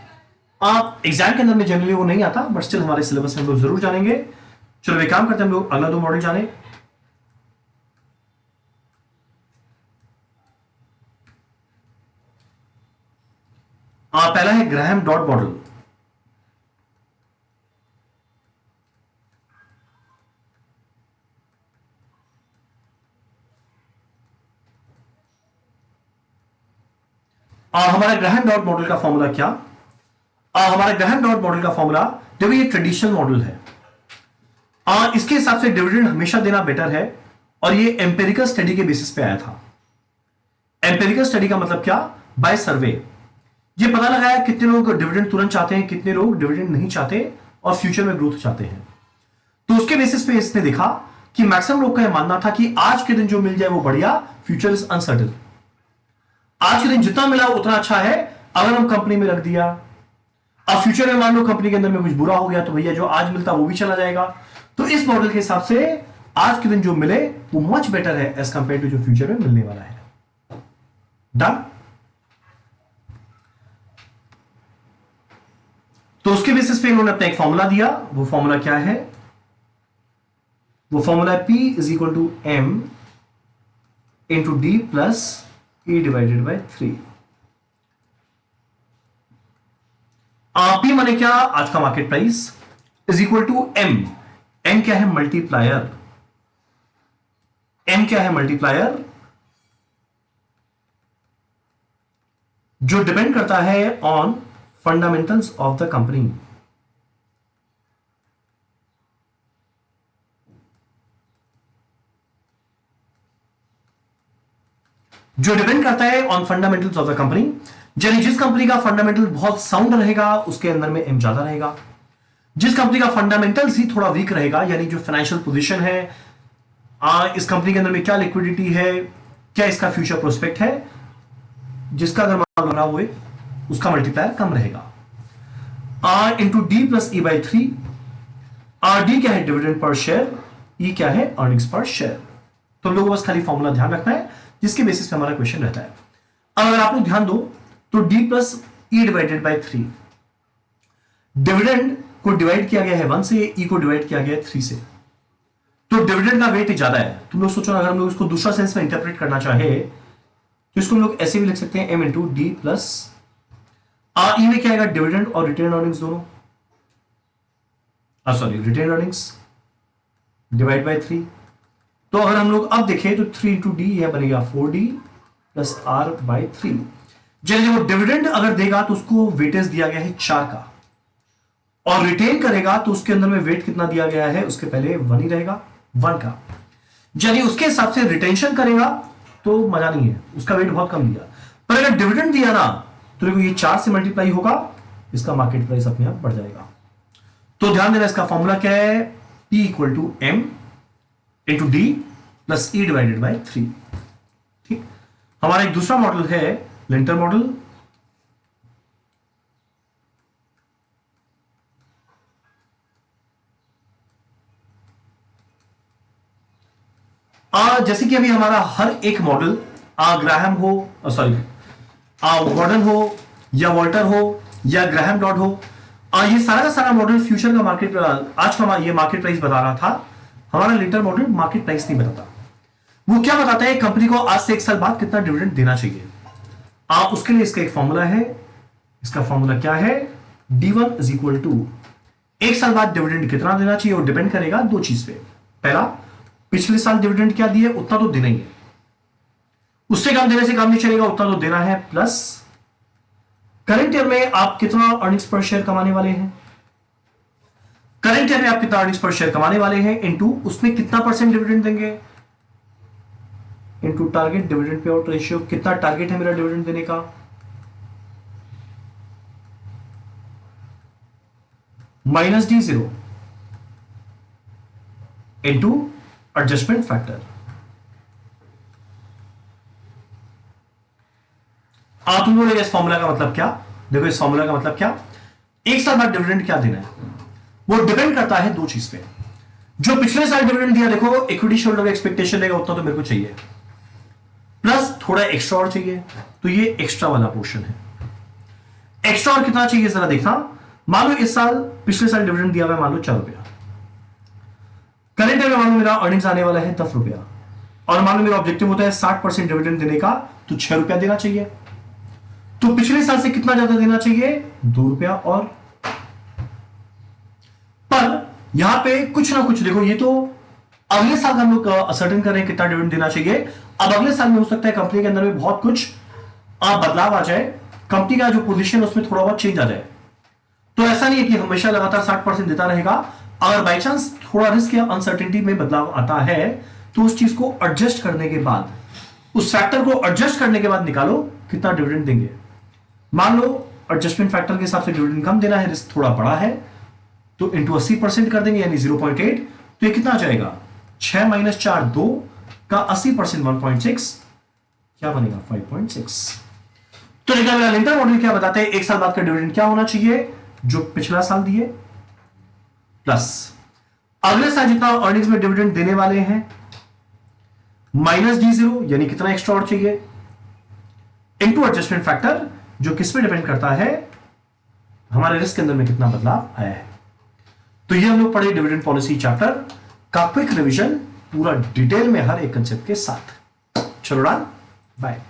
आप एग्जाम के अंदर में जनरली वो नहीं आता, बट स्टिल हमारे सिलेबस में हम लोग जरूर जानेंगे। चलो वे काम करते हैं हम लोग अगला 2 मॉडल जाने। पहला है ग्राहम डॉट मॉडल। हमारा ग्राहम डॉट मॉडल का फॉर्मूला क्या? हमारा ग्राहम डॉट मॉडल का फॉर्मूला, देखो ये ट्रेडिशनल मॉडल है। इसके हिसाब से डिविडेंड हमेशा देना बेटर है, और ये एम्पेरिकल स्टडी के बेसिस पे आया था। एम्पेरिकल स्टडी का मतलब क्या? बाय सर्वे। ये पता लगाया कितने लोग डिविडेंड तुरंत चाहते हैं, कितने लोग डिविडेंड नहीं चाहते और फ्यूचर में ग्रोथ चाहते हैं। तो उसके बेसिस पे इसने देखा कि मैक्सिमम लोग का यह मानना था कि आज के दिन जो मिल जाए वो बढ़िया, फ्यूचर इज अनसर्टेन। आज के दिन जितना मिला उतना अच्छा है, अगर हम कंपनी में रख दिया। अब फ्यूचर में मान लो कंपनी के अंदर में कुछ बुरा हो गया तो भैया जो आज मिलता वो भी चला जाएगा। तो इस मॉडल के हिसाब से आज के दिन जो मिले वो मच बेटर है एज कंपेयर टू जो फ्यूचर में मिलने वाला है। डन। तो उसके बेसिस पे इन्होंने अपना एक फॉर्मूला दिया। वो फॉर्मूला क्या है? वो फॉर्मूला है P is equal to M into D plus E divided by 3। P माने क्या? आज का market price is equal to M। M क्या है? मल्टीप्लायर। M क्या है? मल्टीप्लायर, जो डिपेंड करता है on fundamentals of the company. जो डिपेंड करता है on fundamentals of the company, यानी जिस कंपनी का फंडामेंटल बहुत साउंड रहेगा उसके अंदर में एम ज्यादा रहेगा। जिस कंपनी का फंडामेंटल्स ही थोड़ा वीक रहेगा, यानी जो फाइनेंशियल पोजीशन है, इस कंपनी के अंदर में क्या लिक्विडिटी है, क्या इसका फ्यूचर प्रोस्पेक्ट है, जिसका अगर मान बना हुए उसका मल्टीप्लायर कम रहेगा। R into D plus E by 3। D क्या है? Dividend per share. ई क्या है? Earnings per share. तो लोगों को बस खाली फॉर्मूला ध्यान रखना है जिसके बेसिस पे हमारा क्वेश्चन रहता है। अब अगर आप लोग ध्यान दो तो D plus E divided by 3, dividend को डिवाइड किया गया है 1 से, ई को डिवाइड किया गया है 3 से। तो डिविडेंड का वेट ज्यादा है। तुम लोग सोचो अगर हम लोग इसको दूसरा सेंस में इंटरप्रेट करना चाहे तो इसको हम लोग ऐसे भी लिख सकते हैं, M into D plus E में क्या आएगा? डिविडेंड और रिटेन अर्निंग्स दोनों, sorry retain earnings divide by 3। तो अगर हम लोग अब देखें तो 3 इंटू डी यह बनेगा 4D प्लस आर बाई 3। जब वो डिविडेंड अगर देगा तो उसको वेटेज दिया गया है 4 का, और रिटेन करेगा तो उसके अंदर में वेट कितना दिया गया है? उसके पहले 1 ही रहेगा, 1 का। यानी उसके हिसाब से रिटेंशन करेगा तो मजा नहीं है, उसका वेट बहुत कम दिया। पर अगर डिविडेंड दिया ना तो देखो ये 4 से मल्टीप्लाई होगा, इसका मार्केट प्राइस अपने आप बढ़ जाएगा। तो ध्यान देना, इसका फॉर्मूला क्या है? P equal to M into D plus E divided by 3। ठीक। हमारा एक दूसरा मॉडल है लिंटर मॉडल। जैसे कि अभी हमारा हर एक मॉडल ग्राहम हो, सॉरी गॉर्डन हो या वॉल्टर हो या ग्राहम डॉट हो, ये सारा का सारा मॉडल फ्यूचर का मार्केट, आज का ये मार्केट प्राइस बता रहा था। हमारा लिंटर मॉडल मार्केट प्राइस नहीं बताता। वो क्या बताता है? कंपनी को आज से 1 साल बाद कितना डिविडेंड देना चाहिए। उसके लिए इसका एक फॉर्मूला है। इसका फॉर्मूला क्या है? D1 इज इक्वल टू 1 साल बाद डिविडेंड कितना देना चाहिए, और डिपेंड करेगा 2 चीज पे। पहला, पिछले साल डिविडेंड क्या दिए उतना तो देना ही है, उससे कम देने से काम नहीं चलेगा, उतना तो देना है, प्लस करंट ईयर में आप कितना अर्निंग्स पर शेयर कमाने वाले हैं, करंट ईयर में आप कितना अर्निंग्स पर शेयर कमाने वाले हैं, इनटू उसमें कितना परसेंट डिविडेंड देंगे, into target dividend payout ratio, कितना टारगेट है मेरा डिविडेंड देने का, minus D0 into adjustment factor. तुम बोलेगे इस फॉर्मूला का मतलब क्या? देखो इस फॉर्मूला का मतलब क्या, 1 साल बाद डिविडेंड क्या देना है, वो डिपेंड करता है 2 चीज पे। जो पिछले साल डिविडेंड दिया, देखो इक्विटी शेयरहोल्डर एक्सपेक्टेशन रहेगा उतना तो मेरे को चाहिए, प्लस थोड़ा एक्स्ट्रा और चाहिए, तो ये एक्स्ट्रा वाला पोर्शन है। एक्स्ट्रा और कितना चाहिए जरा देखना। मान लो इस साल, पिछले साल डिविडेंड दिया हुआ है मान लो 4 रुपया, करंट ईयर में मान लो मेरा अर्निंग्स आने वाला है 10 रुपया, और मान लो मेरा ऑब्जेक्टिव होता है 60% डिविडेंड देने का, तो 6 रुपया देना चाहिए। तो पिछले साल से कितना ज्यादा देना चाहिए? 2 रुपया और। पर यहां पे कुछ ना कुछ देखो, ये तो अगले साल हम लोग असर्टेन कर रहे हैं कितना डिविडेंड देना चाहिए। अब अगले साल में हो सकता है कंपनी के अंदर में बहुत कुछ बदलाव आ जाए, कंपनी का जो पोजीशन है उसमें थोड़ा बहुत चेंज आ जाए। तो ऐसा नहीं है कि हमेशा लगातार 60% देता रहेगा। अगर बाई चांस थोड़ा रिस्क या अनसर्टेनिटी में बदलाव आता है तो उस चीज को एडजस्ट करने के बाद, उस फैक्टर को एडजस्ट करने के बाद निकालो कितना डिविडेंड देंगे। मान लो एडजस्टमेंट फैक्टर के हिसाब से डिविडेंड कम देना है, रिस्क थोड़ा बड़ा है, तो इंटू 80% कर देंगे यानी 0.8। तो ये कितना आ जाएगा 6 - 4 2 का 80% 1.6 क्या बनेगा 5.6। तो देखा मेरा लिंटर मॉडल क्या बताते हैं, एक साल बाद का डिविडेंड क्या होना चाहिए जो पिछला साल दिए, प्लस अगले साल जितना अर्निंग्स में डिविडेंड देने वाले हैं माइनस D0 यानी कितना एक्स्ट्रा और चाहिए, इनटू एडजस्टमेंट फैक्टर जो किस पे डिपेंड करता है हमारे रिस्क के अंदर में कितना बदलाव आया है। तो ये हम लोग पढ़े डिविडेंड पॉलिसी चैप्टर का क्विक रिवीजन पूरा डिटेल में हर एक कंसेप्ट के साथ। चलो डन, बाय।